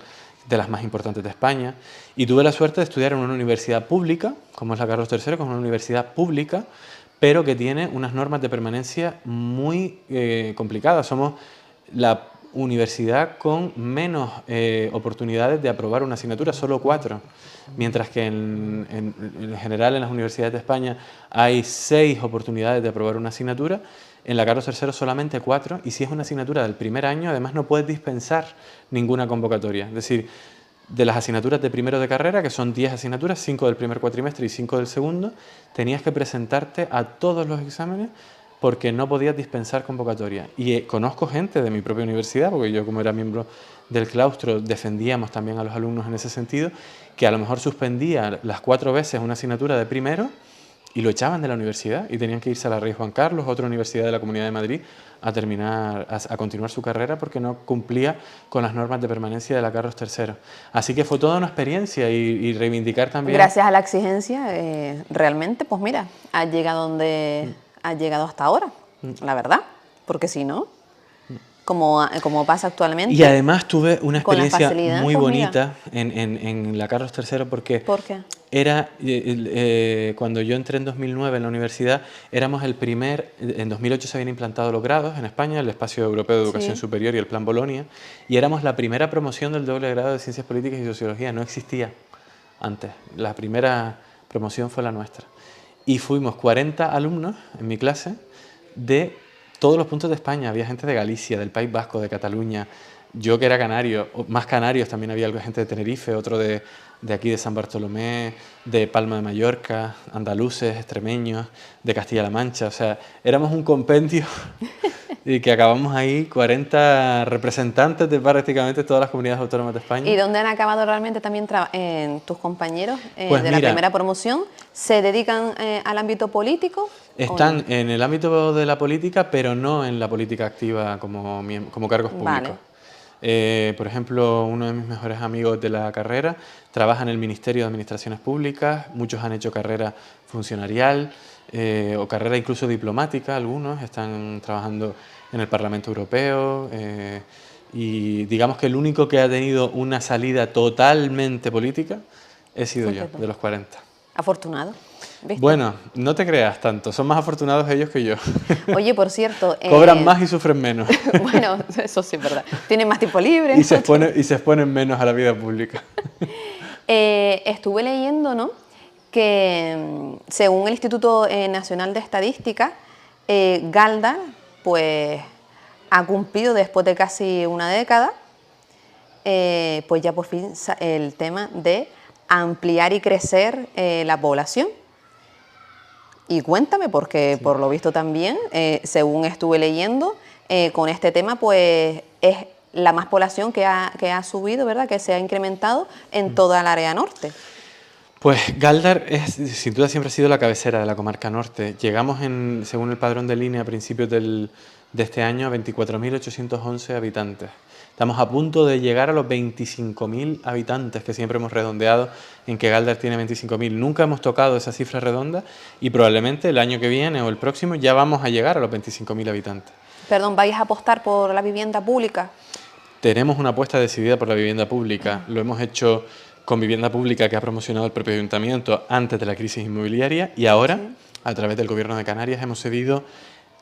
de las más importantes de España, y tuve la suerte de estudiar en una universidad pública, como es la Carlos III, que es una universidad pública, pero que tiene unas normas de permanencia muy complicadas. Somos la universidad con menos oportunidades de aprobar una asignatura, solo 4, mientras que en general en las universidades de España hay 6 oportunidades de aprobar una asignatura. En la Carlos III solamente 4, y si es una asignatura del primer año, además no puedes dispensar ninguna convocatoria. Es decir, de las asignaturas de primero de carrera, que son 10 asignaturas, 5 del primer cuatrimestre y 5 del segundo, tenías que presentarte a todos los exámenes porque no podías dispensar convocatoria. Y conozco gente de mi propia universidad, porque yo, como era miembro del claustro, defendíamos también a los alumnos en ese sentido, que a lo mejor suspendía las 4 veces una asignatura de primero y lo echaban de la universidad y tenían que irse a la Rey Juan Carlos, otra universidad de la Comunidad de Madrid, a continuar su carrera porque no cumplía con las normas de permanencia de la Carlos III. Así que fue toda una experiencia y reivindicar también... Gracias a la exigencia, realmente, pues mira, has llegado donde has llegado hasta ahora, la verdad, porque si no, como pasa actualmente... Y además tuve una experiencia muy pues bonita en la Carlos III porque... ¿Por qué? Era, cuando yo entré en 2009 en la universidad, éramos el primer, en 2008 se habían implantado los grados en España, el Espacio Europeo de Educación Superior y el Plan Bolonia, y éramos la primera promoción del doble grado de Ciencias Políticas y Sociología, no existía antes, la primera promoción fue la nuestra. Y fuimos 40 alumnos en mi clase de todos los puntos de España, había gente de Galicia, del País Vasco, de Cataluña, yo que era canario, más canarios, también había gente de Tenerife, otro de aquí de San Bartolomé, de Palma de Mallorca, andaluces, extremeños, de Castilla-La Mancha, o sea, éramos un compendio y que acabamos ahí 40 representantes de prácticamente todas las comunidades autónomas de España. ¿Y dónde han acabado realmente también tus compañeros pues de la primera promoción? ¿Se dedican al ámbito político? Están en el ámbito de la política, pero no en la política activa como cargos públicos. Vale. Por ejemplo, uno de mis mejores amigos de la carrera trabaja en el Ministerio de Administraciones Públicas, muchos han hecho carrera funcionarial o carrera incluso diplomática, algunos están trabajando en el Parlamento Europeo y digamos que el único que ha tenido una salida totalmente política he sido yo, de los 40. Afortunado. ¿Viste? Bueno, no te creas tanto, son más afortunados ellos que yo. Oye, por cierto... Cobran más y sufren menos. Bueno, eso sí es verdad. Tienen más tiempo libre. Y se exponen menos a la vida pública. Estuve leyendo, ¿no?, que según el Instituto Nacional de Estadística, Galdar pues, ha cumplido después de casi una década, pues ya por fin el tema de ampliar y crecer la población. Y cuéntame, porque por lo visto también, según estuve leyendo, con este tema pues es la más población que ha subido, ¿verdad?, que se ha incrementado en toda el área norte. Pues Galdar sin duda siempre ha sido la cabecera de la comarca norte. Llegamos, según el padrón de línea, a principios de este año, a 24.811 habitantes. Estamos a punto de llegar a los 25.000 habitantes, que siempre hemos redondeado en que Galdar tiene 25.000. Nunca hemos tocado esa cifra redonda y probablemente el año que viene o el próximo ya vamos a llegar a los 25.000 habitantes. Perdón, ¿vais a apostar por la vivienda pública? Tenemos una apuesta decidida por la vivienda pública. Lo hemos hecho con vivienda pública que ha promocionado el propio ayuntamiento antes de la crisis inmobiliaria y ahora, a través del Gobierno de Canarias, hemos cedido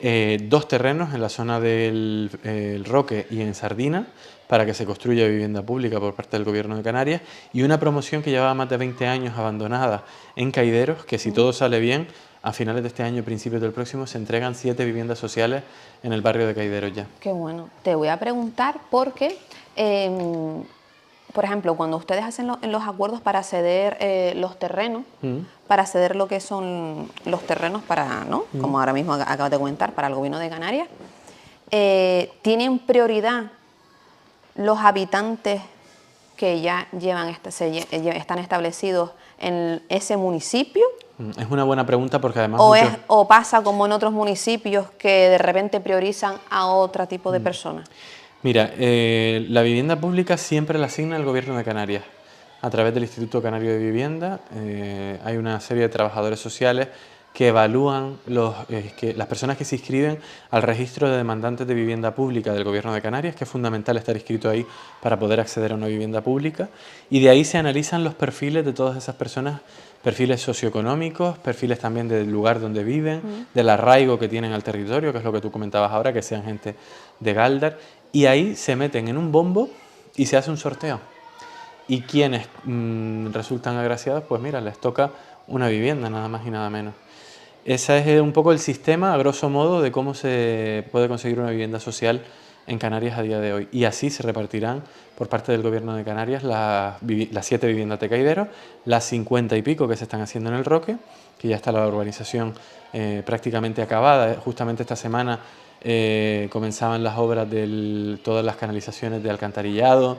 2 terrenos en la zona del El Roque y en Sardina para que se construya vivienda pública por parte del Gobierno de Canarias, y una promoción que llevaba más de 20 años abandonada en Caideros, que si todo sale bien, a finales de este año, principios del próximo, se entregan 7 viviendas sociales en el barrio de Caideros ya. Qué bueno. Te voy a preguntar porque, por ejemplo, cuando ustedes hacen los acuerdos para ceder los terrenos, para ceder lo que son los terrenos para, ¿no? Como ahora mismo acabas de comentar, para el Gobierno de Canarias, ¿tienen prioridad los habitantes que ya están establecidos en ese municipio? Es una buena pregunta porque además... ¿O pasa como en otros municipios que de repente priorizan a otro tipo de personas? Mira, la vivienda pública siempre la asigna el Gobierno de Canarias. A través del Instituto Canario de Vivienda hay una serie de trabajadores sociales que evalúan las personas que se inscriben al registro de demandantes de vivienda pública del Gobierno de Canarias, que es fundamental estar inscrito ahí para poder acceder a una vivienda pública, y de ahí se analizan los perfiles de todas esas personas, perfiles socioeconómicos, perfiles también del lugar donde viven, del arraigo que tienen al territorio, que es lo que tú comentabas ahora, que sean gente de Galdar, y ahí se meten en un bombo y se hace un sorteo. Y quienes resultan agraciados, pues mira, les toca una vivienda, nada más y nada menos. Ese es un poco el sistema, a grosso modo, de cómo se puede conseguir una vivienda social en Canarias a día de hoy. Y así se repartirán por parte del Gobierno de Canarias las 7 viviendas de Caideros, las 50 y pico que se están haciendo en El Roque, que ya está la urbanización prácticamente acabada. Justamente esta semana comenzaban las obras de todas las canalizaciones de alcantarillado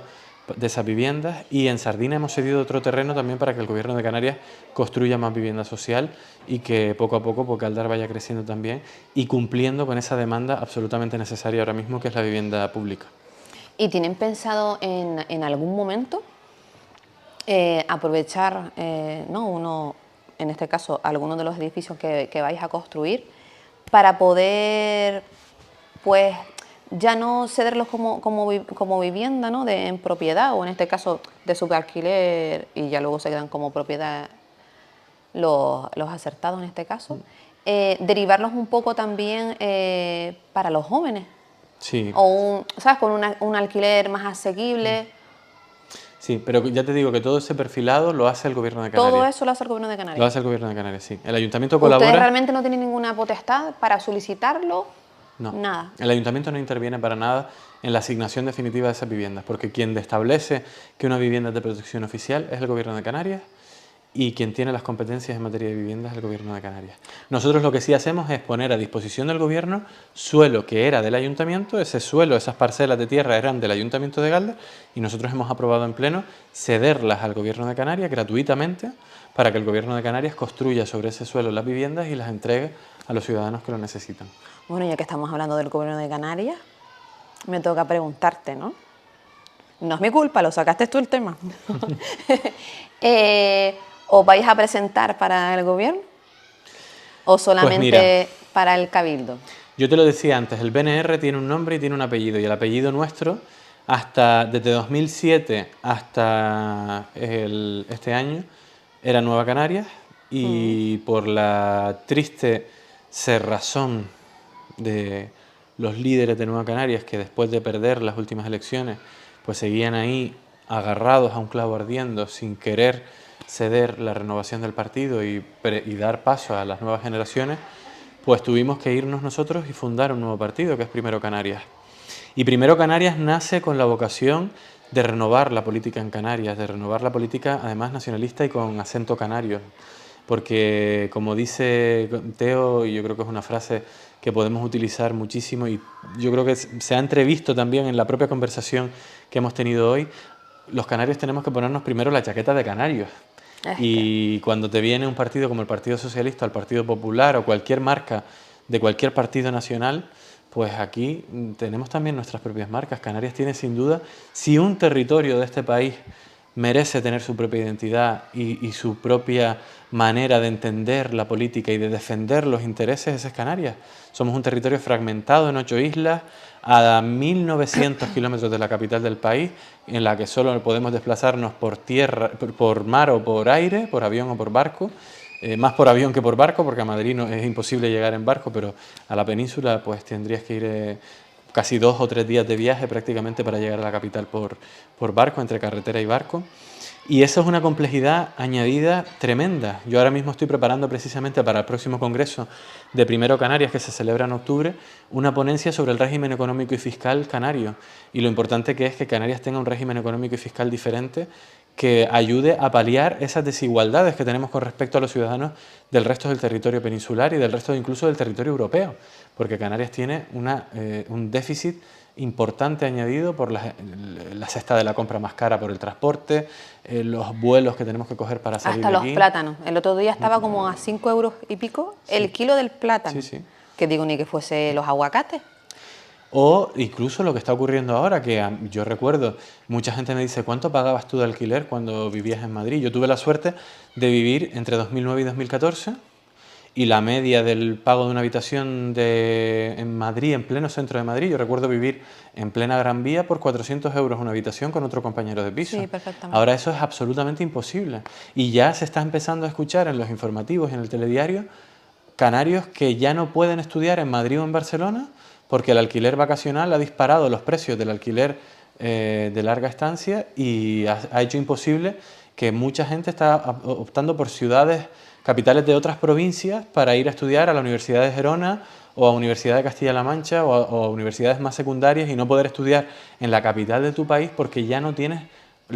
de esas viviendas, y en Sardina hemos cedido otro terreno también para que el Gobierno de Canarias construya más vivienda social y que poco a poco Galdar vaya creciendo también y cumpliendo con esa demanda absolutamente necesaria ahora mismo, que es la vivienda pública. ¿Y tienen pensado en algún momento aprovechar, ¿no? en este caso, algunos de los edificios que vais a construir para poder, pues, ya no cederlos como vivienda, ¿no? En propiedad, o en este caso de subalquiler, y ya luego se quedan como propiedad los acertados en este caso? Derivarlos un poco también para los jóvenes. Sí. O ¿sabes? Con un alquiler más asequible. Sí, pero ya te digo que todo ese perfilado lo hace el Gobierno de Canarias. Todo eso lo hace el Gobierno de Canarias. Lo hace el Gobierno de Canarias, sí. El Ayuntamiento colabora... ¿Ustedes realmente no tienen ninguna potestad para solicitarlo? No. Nada. El Ayuntamiento no interviene para nada en la asignación definitiva de esas viviendas, porque quien establece que una vivienda es de protección oficial es el Gobierno de Canarias, y quien tiene las competencias en materia de vivienda es el Gobierno de Canarias. Nosotros lo que sí hacemos es poner a disposición del Gobierno suelo que era del Ayuntamiento. Ese suelo, esas parcelas de tierra eran del Ayuntamiento de Galdar, y nosotros hemos aprobado en pleno cederlas al Gobierno de Canarias gratuitamente para que el Gobierno de Canarias construya sobre ese suelo las viviendas y las entregue a los ciudadanos que lo necesitan. Bueno, ya que estamos hablando del Gobierno de Canarias, me toca preguntarte, ¿no? No es mi culpa, lo sacaste tú el tema. ¿Os vais a presentar para el Gobierno o solamente para el Cabildo? Yo te lo decía antes, el BNR tiene un nombre y tiene un apellido, y el apellido nuestro, desde 2007 hasta este año, era Nueva Canarias, y por la triste cerrazón de los líderes de Nueva Canarias, que después de perder las últimas elecciones, pues seguían ahí agarrados a un clavo ardiendo, sin querer ceder la renovación del partido y dar paso a las nuevas generaciones, pues tuvimos que irnos nosotros y fundar un nuevo partido, que es Primero Canarias. Y Primero Canarias nace con la vocación de renovar la política en Canarias, de renovar la política además nacionalista y con acento canario. Porque, como dice Teo, y yo creo que es una frase que podemos utilizar muchísimo, y yo creo que se ha entrevisto también en la propia conversación que hemos tenido hoy, los canarios tenemos que ponernos primero la chaqueta de canarios. Y cuando te viene un partido como el Partido Socialista, el Partido Popular o cualquier marca de cualquier partido nacional, pues aquí tenemos también nuestras propias marcas. Canarias tiene, sin duda, si un territorio de este país merece tener su propia identidad y su propia manera de entender la política y de defender los intereses, ese es Canarias. Somos un territorio fragmentado en 8 islas, a 1.900 kilómetros de la capital del país, en la que solo podemos desplazarnos por tierra, por mar o por aire, por avión o por barco, más por avión que por barco, porque a Madrid no, es imposible llegar en barco, pero a la península pues tendrías que ir casi 2 o 3 días de viaje prácticamente para llegar a la capital por barco, entre carretera y barco. Y eso es una complejidad añadida tremenda. Yo ahora mismo estoy preparando precisamente para el próximo congreso de Primero Canarias, que se celebra en octubre, una ponencia sobre el régimen económico y fiscal canario. Y lo importante que es que Canarias tenga un régimen económico y fiscal diferente que ayude a paliar esas desigualdades que tenemos con respecto a los ciudadanos del resto del territorio peninsular y del resto incluso del territorio europeo, porque Canarias tiene un déficit importante añadido por la cesta de la compra más cara por el transporte, los vuelos que tenemos que coger para salir Hasta de los aquí. plátanos. El otro día estaba como a 5 euros y pico el kilo del plátano. Sí, sí. Que digo, ni que fuese los aguacates. O incluso lo que está ocurriendo ahora, que yo recuerdo, mucha gente me dice, ¿cuánto pagabas tú de alquiler cuando vivías en Madrid? Yo tuve la suerte de vivir entre 2009 y 2014 y la media del pago de una habitación en Madrid, en pleno centro de Madrid, yo recuerdo vivir en plena Gran Vía por 400 euros una habitación con otro compañero de piso. Sí, perfectamente. Ahora eso es absolutamente imposible. Y ya se está empezando a escuchar en los informativos y en el telediario canarios que ya no pueden estudiar en Madrid o en Barcelona porque el alquiler vacacional ha disparado los precios del alquiler de larga estancia y ha hecho imposible que mucha gente está optando por ciudades, capitales de otras provincias para ir a estudiar a la Universidad de Gerona o a Universidad de Castilla-La Mancha o a universidades más secundarias y no poder estudiar en la capital de tu país porque ya no tienes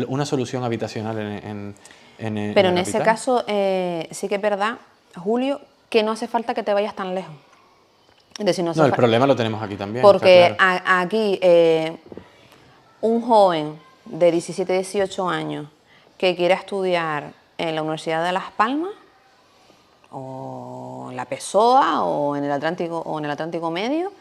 una solución habitacional Pero en ese caso sí que es verdad, Julio, que no hace falta que te vayas tan lejos. Es decir, no, el problema lo tenemos aquí también. Porque claro, aquí un joven de 17, 18 años que quiera estudiar en la Universidad de Las Palmas o en la PSOA o en el Atlántico Medio,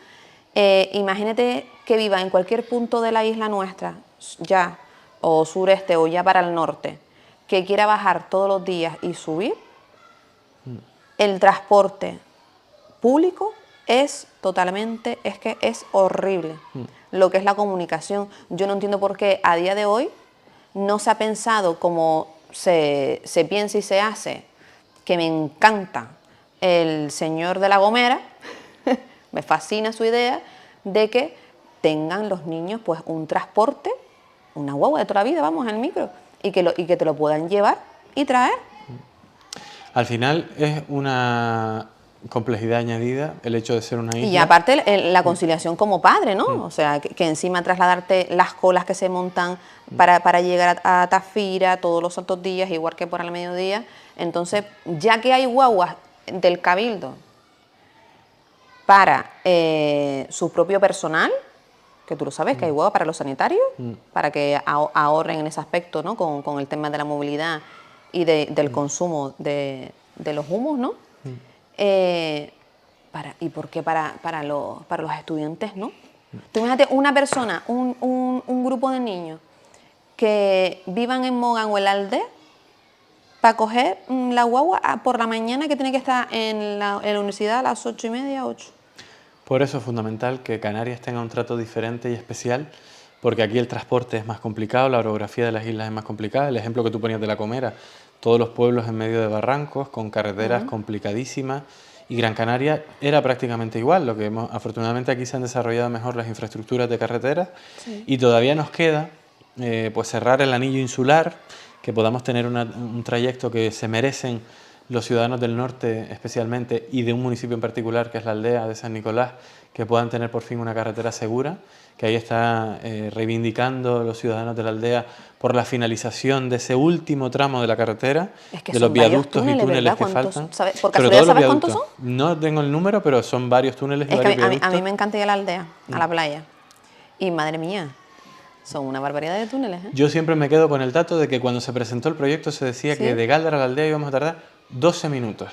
imagínate que viva en cualquier punto de la isla nuestra, ya, o sureste o ya para el norte, que quiera bajar todos los días y subir, el transporte público es totalmente, es que es horrible. Lo que es la comunicación. Yo no entiendo por qué a día de hoy no se ha pensado como se piensa y se hace, que me encanta el señor de La Gomera, me fascina su idea de que tengan los niños pues un transporte, una guagua de toda la vida, vamos, el micro, y que te lo puedan llevar y traer. Al final es una complejidad añadida el hecho de ser una isla. Y aparte la conciliación como padre, ¿no? O sea, que encima trasladarte las colas que se montan para llegar a Tafira todos los santos días, igual que por el mediodía. Entonces, ya que hay guaguas del Cabildo para su propio personal, que tú lo sabes, que hay guaguas para los sanitarios, para que ahorren en ese aspecto, ¿no? Con el tema de la movilidad y del consumo de los humos, ¿no? ¿Y por qué para los estudiantes no? Tú imagínate una persona, un grupo de niños que vivan en Mogán o en la aldea para coger la guagua por la mañana que tiene que estar en la universidad a las 8:30, 8. Por eso es fundamental que Canarias tenga un trato diferente y especial, porque aquí el transporte es más complicado, la orografía de las islas es más complicada. El ejemplo que tú ponías de La Gomera, todos los pueblos en medio de barrancos, con carreteras complicadísimas, y Gran Canaria era prácticamente igual. Lo que afortunadamente aquí se han desarrollado mejor las infraestructuras de carreteras, y todavía nos queda pues cerrar el anillo insular, que podamos tener un trayecto que se merecen los ciudadanos del norte especialmente y de un municipio en particular que es la aldea de San Nicolás, que puedan tener por fin una carretera segura, que ahí está reivindicando los ciudadanos de la aldea por la finalización de ese último tramo de la carretera, es que de los viaductos túneles, y túneles que ¿verdad? faltan. ¿Por casualidad sabes cuántos son? No tengo el número, pero son varios túneles y es varios que viaductos. A mí me encanta ir a la aldea, a la playa. Y madre mía, son una barbaridad de túneles, ¿eh? Yo siempre me quedo con el dato de que cuando se presentó el proyecto se decía que de Gáldara a la aldea íbamos a tardar 12 minutos.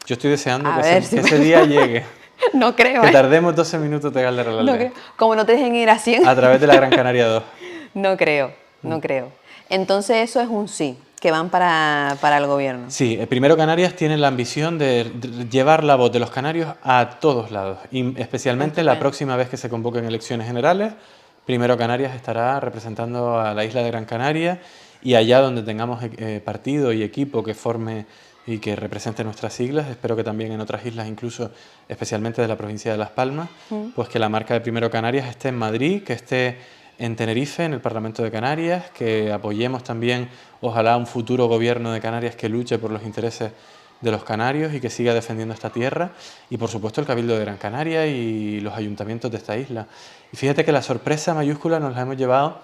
Yo estoy deseando que ese día llegue. No creo, Que tardemos 12 minutos de Gáldara a la aldea. No creo. Como no te dejen ir a 100. A través de la Gran Canaria 2. No creo. Entonces eso es un sí, que van para el gobierno. Sí, Primero Canarias tiene la ambición de llevar la voz de los canarios a todos lados, y especialmente la próxima vez que se convoquen elecciones generales. Primero Canarias estará representando a la isla de Gran Canaria, y allá donde tengamos partido y equipo que forme y que represente nuestras siglas. Espero que también en otras islas, incluso especialmente de la provincia de Las Palmas, pues que la marca de Primero Canarias esté en Madrid, que esté en Tenerife, en el Parlamento de Canarias, que apoyemos también, ojalá, un futuro gobierno de Canarias que luche por los intereses de los canarios y que siga defendiendo esta tierra, y por supuesto el Cabildo de Gran Canaria y los ayuntamientos de esta isla. Y fíjate que la sorpresa mayúscula nos la hemos llevado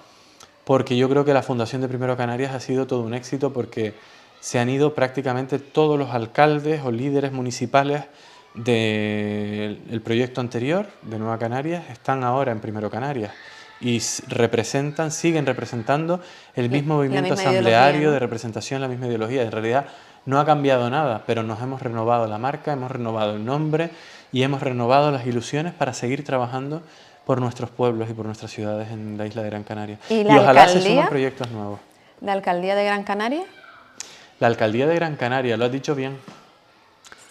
porque yo creo que la fundación de Primero Canarias ha sido todo un éxito, porque se han ido prácticamente todos los alcaldes o líderes municipales del proyecto anterior de Nueva Canarias, están ahora en Primero Canarias y representan, siguen representando el mismo movimiento asambleario, ¿no?, de representación, la misma ideología. En realidad no ha cambiado nada, pero nos hemos renovado la marca, hemos renovado el nombre y hemos renovado las ilusiones para seguir trabajando por nuestros pueblos y por nuestras ciudades en la isla de Gran Canaria. Y ojalá se sumen proyectos nuevos. ¿La alcaldía de Gran Canaria? La alcaldía de Gran Canaria, lo has dicho bien,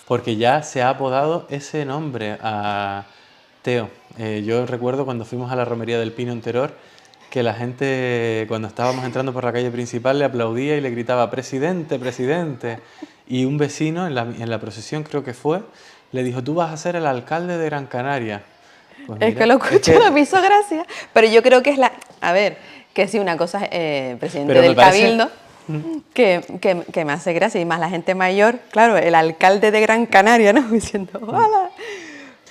porque ya se ha apodado ese nombre a Teo. Yo recuerdo cuando fuimos a la romería del Pino en Teror, que la gente, cuando estábamos entrando por la calle principal, le aplaudía y le gritaba «Presidente, presidente». Y un vecino en la procesión, creo que fue, le dijo «Tú vas a ser el alcalde de Gran Canaria». Pues mira, es que lo escuché, me hizo gracia. Pero yo creo que es la... A ver, que sí, una cosa es presidente del Cabildo, que me hace gracia, y más la gente mayor, claro, el alcalde de Gran Canaria, ¿no? Diciendo «Hola».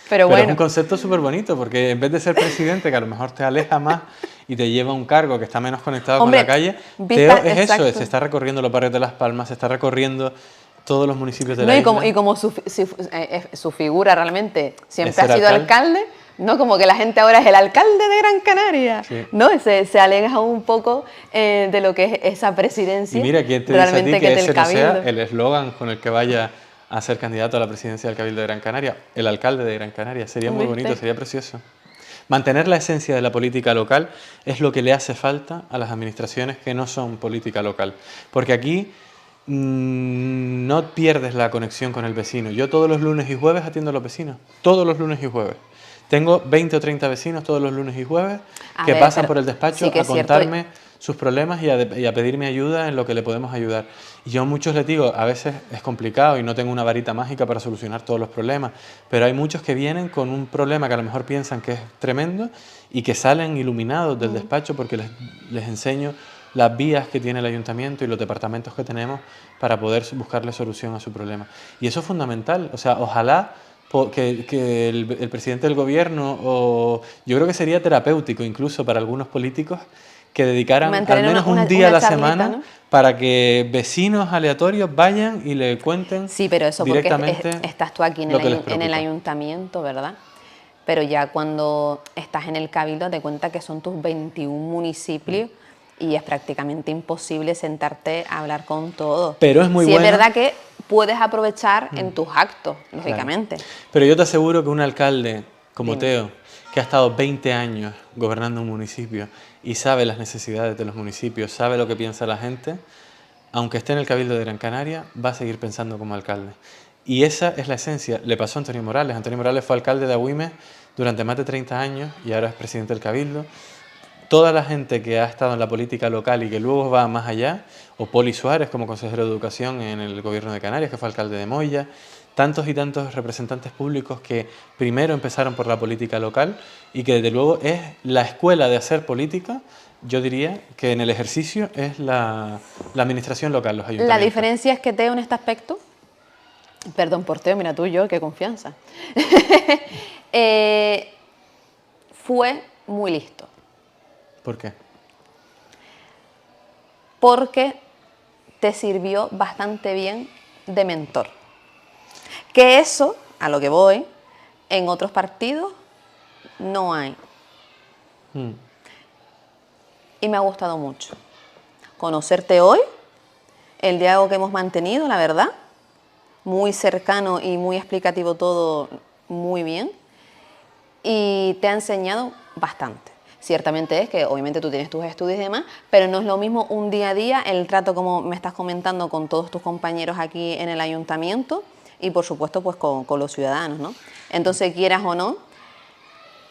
Pero bueno. Es un concepto súper bonito, porque en vez de ser presidente, que a lo mejor te aleja más y te lleva a un cargo que está menos conectado con la calle, Teo es exacto. Eso, se está recorriendo los barrios de Las Palmas, se está recorriendo todos los municipios de la isla. Y como su figura realmente siempre ha sido alcalde, ¿no? Como que la gente ahora es el alcalde de Gran Canaria, sí. ¿No? Se aleja un poco de lo que es esa presidencia. Y mira, ¿quién te dice a ti que ese no sea el eslogan con el que vaya a ser candidato a la presidencia del Cabildo de Gran Canaria? El alcalde de Gran Canaria. Sería muy bonito, sería precioso. Mantener la esencia de la política local es lo que le hace falta a las administraciones que no son política local. Porque aquí no pierdes la conexión con el vecino. Yo todos los lunes y jueves atiendo a los vecinos. Todos los lunes y jueves. Tengo 20 o 30 vecinos todos los lunes y jueves que pasan por el despacho a contarme sus problemas y a pedirme ayuda en lo que le podemos ayudar. Y yo a muchos les digo, a veces es complicado y no tengo una varita mágica para solucionar todos los problemas, pero hay muchos que vienen con un problema que a lo mejor piensan que es tremendo y que salen iluminados del despacho porque les enseño las vías que tiene el ayuntamiento y los departamentos que tenemos para poder buscarle solución a su problema. Y eso es fundamental. O sea, ojalá que el presidente del gobierno, o yo creo que sería terapéutico incluso para algunos políticos, que dedicaran al menos un día a la semana, ¿no?, para que vecinos aleatorios vayan y le cuenten sí, pero eso directamente porque estás tú aquí en el ayuntamiento, ¿verdad? Pero ya cuando estás en el Cabildo te cuenta que son tus 21 municipios y es prácticamente imposible sentarte a hablar con todos. Pero es muy sí, bueno. Es verdad que puedes aprovechar en tus actos, lógicamente. Claro. Pero yo te aseguro que un alcalde como Teo, que ha estado 20 años gobernando un municipio y sabe las necesidades de los municipios, sabe lo que piensa la gente, aunque esté en el Cabildo de Gran Canaria, va a seguir pensando como alcalde. Y esa es la esencia. Le pasó a Antonio Morales. Antonio Morales fue alcalde de Agüimes durante más de 30 años y ahora es presidente del Cabildo. Toda la gente que ha estado en la política local y que luego va más allá, o Poli Suárez como consejero de Educación en el Gobierno de Canarias, que fue alcalde de Moya, tantos y tantos representantes públicos que primero empezaron por la política local y que desde luego es la escuela de hacer política. Yo diría que en el ejercicio es la administración local, los ayuntamientos. La diferencia es que Teo en este aspecto, perdón por Teo, mira tú y yo, qué confianza, fue muy listo. ¿Por qué? Porque te sirvió bastante bien de mentor. Que eso, a lo que voy, en otros partidos no hay. Y me ha gustado mucho conocerte hoy, el diálogo que hemos mantenido, la verdad, muy cercano y muy explicativo todo, muy bien, y te ha enseñado bastante. Ciertamente es que obviamente tú tienes tus estudios y demás, pero no es lo mismo un día a día el trato, como me estás comentando, con todos tus compañeros aquí en el ayuntamiento y por supuesto pues con los ciudadanos, ¿no? Entonces, quieras o no,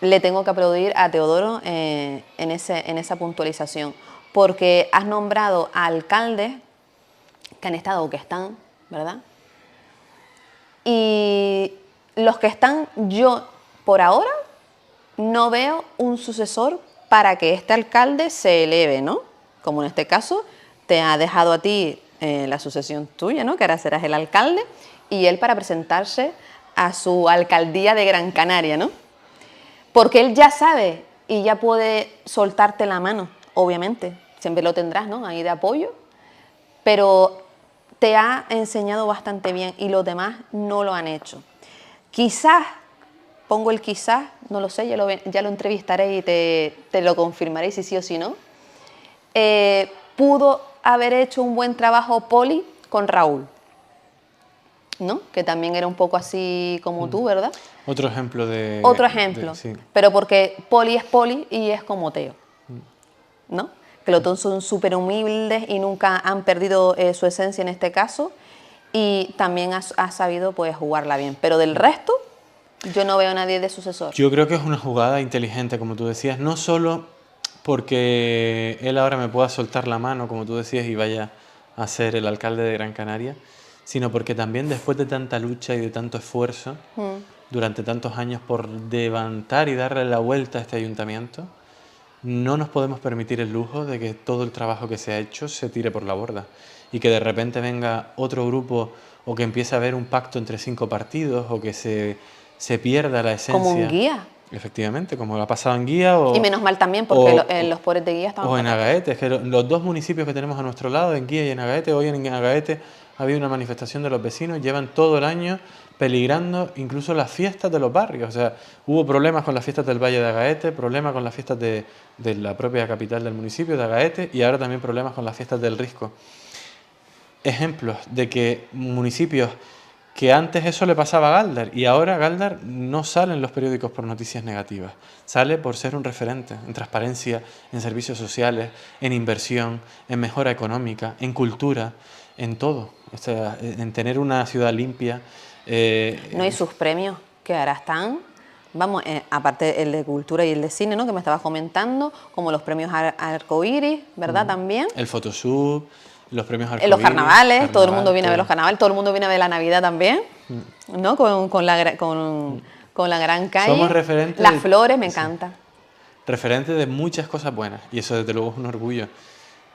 le tengo que aplaudir a Teodoro en esa puntualización, porque has nombrado a alcaldes que han estado o que están, ¿verdad?, Y los que están, yo por ahora no veo un sucesor para que este alcalde se eleve, ¿no? Como en este caso te ha dejado a ti la sucesión tuya, ¿no? Que ahora serás el alcalde, y él para presentarse a su alcaldía de Gran Canaria, ¿no? Porque él ya sabe y ya puede soltarte la mano, obviamente. Siempre lo tendrás, ¿no? Ahí de apoyo. Pero te ha enseñado bastante bien y los demás no lo han hecho. Quizás, pongo el quizás, no lo sé, ya lo entrevistaré y te lo confirmaré si sí o si no. Pudo haber hecho un buen trabajo Poli con Raúl, ¿no? Que también era un poco así como tú, ¿verdad? Otro ejemplo de... Otro ejemplo, sí. pero porque Poli es Poli y es como Teo, ¿no? Que los dos son súper humildes y nunca han perdido su esencia en este caso, y también ha sabido pues jugarla bien, pero del resto yo no veo a nadie de sucesor. Yo creo que es una jugada inteligente, como tú decías, no solo porque él ahora me pueda soltar la mano, como tú decías, y vaya a ser el alcalde de Gran Canaria, sino porque también después de tanta lucha y de tanto esfuerzo, durante tantos años por levantar y darle la vuelta a este ayuntamiento, no nos podemos permitir el lujo de que todo el trabajo que se ha hecho se tire por la borda y que de repente venga otro grupo o que empiece a haber un pacto entre 5 partidos o que se pierda la esencia. Como un guía. Efectivamente, como ha pasado en Guía o... Y menos mal también, porque los pobres de Guía estaban... O en Agaete, es que los dos municipios que tenemos a nuestro lado, en Guía y en Agaete, hoy en Agaete ha habido una manifestación de los vecinos, llevan todo el año peligrando incluso las fiestas de los barrios. O sea, hubo problemas con las fiestas del Valle de Agaete, problemas con las fiestas de la propia capital del municipio, de Agaete, y ahora también problemas con las fiestas del Risco. Ejemplos de que municipios que antes eso le pasaba a Galdar y ahora Galdar no sale en los periódicos por noticias negativas, sale por ser un referente en transparencia, en servicios sociales, en inversión, en mejora económica, en cultura, en todo, o sea, en tener una ciudad limpia. No, y sus premios, que ahora están, vamos, aparte el de cultura y el de cine, ¿no? Que me estabas comentando, como los premios Arcoiris, ¿verdad? También. El Photoshoot, los premios En los carnavales, todo el mundo viene a ver los carnavales, todo el mundo viene a ver la Navidad también, ¿no? Con la gran calle. Somos referentes. Las flores, me encanta. Referentes de muchas cosas buenas, y eso desde luego es un orgullo.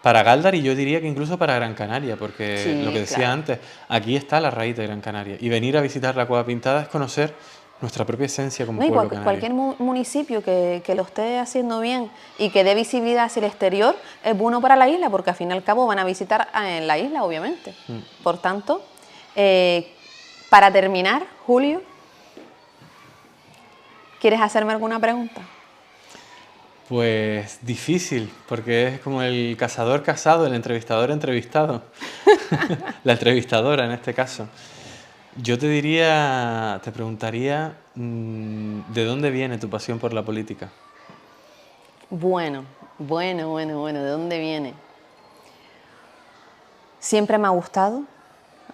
Para Galdar y yo diría que incluso para Gran Canaria, porque Sí, lo que decía claro. antes, aquí está la raíz de Gran Canaria. Y venir a visitar la Cueva Pintada es conocer nuestra propia esencia como No, y pueblo canario. cualquier municipio que lo esté haciendo bien y que dé visibilidad hacia el exterior es bueno para la isla, porque al fin y al cabo van a visitar en la isla, obviamente. Por tanto, para terminar, Julio, ¿quieres hacerme alguna pregunta? Pues difícil, porque es como el cazador casado, el entrevistador entrevistado. La entrevistadora en este caso. Yo te preguntaría, ¿de dónde viene tu pasión por la política? Bueno, ¿de dónde viene? Siempre me ha gustado,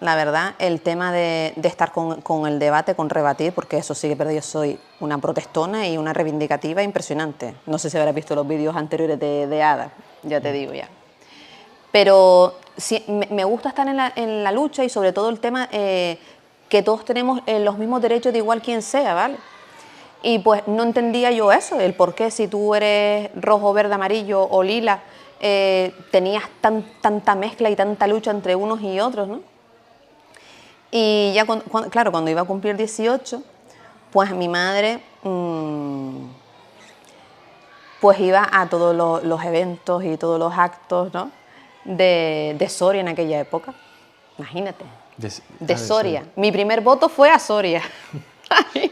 la verdad, el tema de estar con el debate, con rebatir, porque eso sí que yo soy una protestona y una reivindicativa impresionante. No sé si habrás visto los vídeos anteriores de Ada, ya te digo ya. Pero sí, me gusta estar en la lucha y sobre todo el tema que todos tenemos los mismos derechos de igual quien sea, ¿vale? Y pues no entendía yo eso, el por qué si tú eres rojo, verde, amarillo o lila, tenías tanta mezcla y tanta lucha entre unos y otros, ¿no? Y ya, claro, cuando iba a cumplir 18, pues mi madre pues iba a todos los eventos y todos los actos, ¿no? de Soria en aquella época. Imagínate, de Soria. Mi primer voto fue a Soria.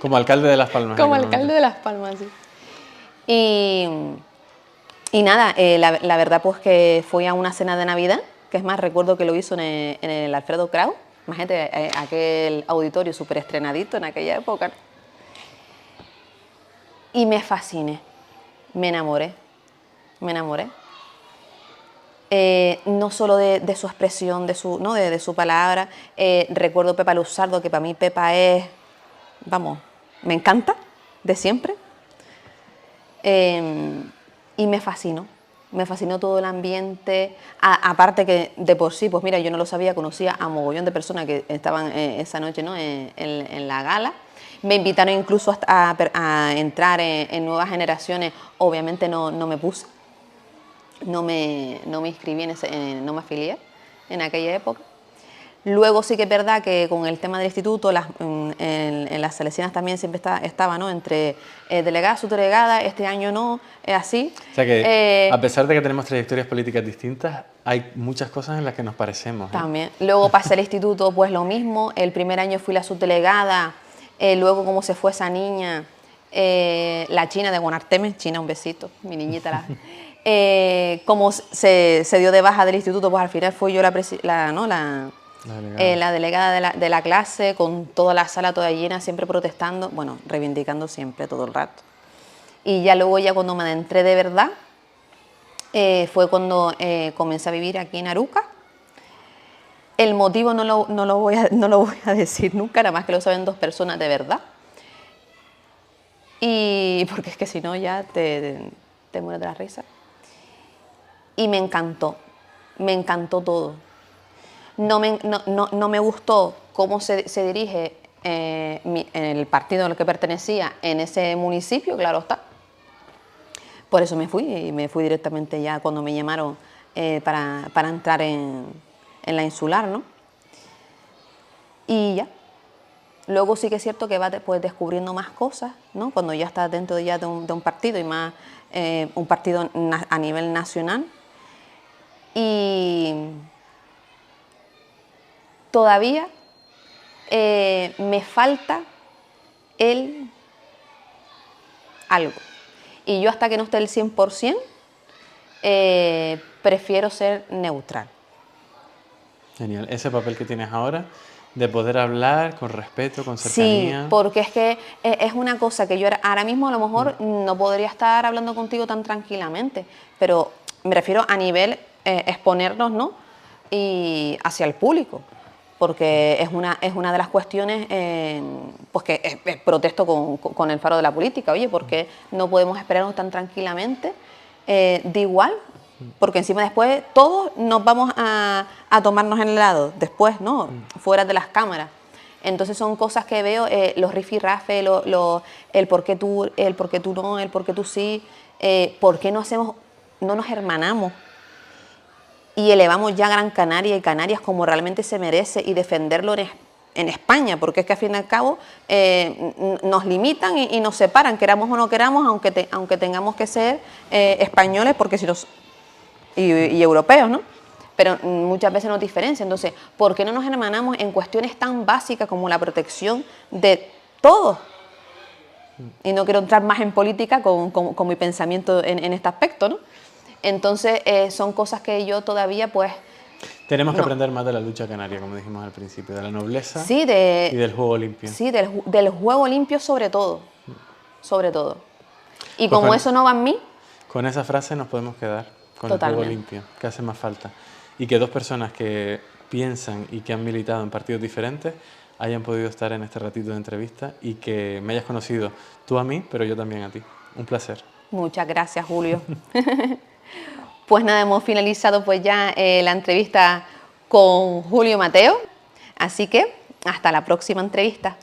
Como alcalde de Las Palmas. Como alcalde de Las Palmas, sí. Y nada, la verdad pues que fui a una cena de Navidad, que es más, recuerdo que lo hizo en el Alfredo Kraus. Imagínate, aquel auditorio súper estrenadito en aquella época. Y me fasciné, me enamoré. No solo de su expresión, de su palabra. Recuerdo Pepa Luzardo, que para mí Pepa es, vamos, me encanta, de siempre. Y me fascinó. Me fascinó todo el ambiente, aparte que de por sí, pues mira, yo no lo sabía, conocía a mogollón de personas que estaban esa noche, ¿no?, en la gala. Me invitaron incluso a entrar en nuevas generaciones. Obviamente no me puse, no me inscribí, no me afilié en aquella época. Luego sí que es verdad que con el tema del instituto, en las Salesianas también siempre estaba, ¿no?, entre delegada, subdelegada. Este año no, es así. O sea que, a pesar de que tenemos trayectorias políticas distintas, hay muchas cosas en las que nos parecemos, ¿eh? También. Luego pasé al instituto, pues lo mismo. El primer año fui la subdelegada. Luego, como se fue esa niña, la China de Guanarteme, China, un besito, mi niñita. Como se dio de baja del instituto, pues al final fui yo la delegada de la clase, con toda la sala toda llena, siempre protestando, bueno, reivindicando siempre, todo el rato. Y ya luego, ya cuando me adentré de verdad, fue cuando comencé a vivir aquí en Aruca. El motivo no lo voy a decir nunca, nada más que lo saben 2 personas de verdad. Y porque es que si no ya te mueres de la risa. Y me encantó todo. No me gustó cómo se dirige el partido al que pertenecía en ese municipio, claro está. Por eso me fui directamente ya cuando me llamaron para entrar en la insular, ¿no? Y ya. Luego sí que es cierto que vas pues descubriendo más cosas, ¿no?, cuando ya estás dentro de un partido, y más un partido a nivel nacional. Y todavía me falta algo. Y yo, hasta que no esté el 100%, prefiero ser neutral. Genial. Ese papel que tienes ahora, de poder hablar con respeto, con cercanía. Sí, porque es que es una cosa que yo ahora mismo a lo mejor no podría estar hablando contigo tan tranquilamente, pero me refiero a nivel exponernos, ¿no?, y hacia el público, porque es una de las cuestiones pues que protesto con el Faro de la Política. Oye, ¿por qué no podemos esperarnos tan tranquilamente? De igual, porque encima después todos nos vamos a tomarnos el helado, después, ¿no?, fuera de las cámaras. Entonces son cosas que veo, los rifirrafes, el por qué tú no, el por qué tú sí, por qué no nos hermanamos y elevamos ya Gran Canaria y Canarias como realmente se merece, y defenderlo en España, porque es que al fin y al cabo nos limitan y nos separan, queramos o no queramos, aunque tengamos que ser españoles, porque y europeos, ¿no? Pero muchas veces nos diferencian. Entonces, ¿por qué no nos hermanamos en cuestiones tan básicas como la protección de todos? Y no quiero entrar más en política con mi pensamiento en este aspecto, ¿no? Entonces, son cosas que yo todavía, pues... Tenemos que aprender más de la lucha canaria, como dijimos al principio, de la nobleza, sí, y del juego limpio. Sí, del juego limpio sobre todo. Sobre todo. Y Pues como eso no va en mí... Con esa frase nos podemos quedar, con Totalmente. el juego limpio, que hace más falta. Y que 2 personas que piensan y que han militado en partidos diferentes hayan podido estar en este ratito de entrevista, y que me hayas conocido tú a mí, pero yo también a ti. Un placer. Muchas gracias, Julio. Pues nada, hemos finalizado pues ya la entrevista con Julio Mateo, así que hasta la próxima entrevista.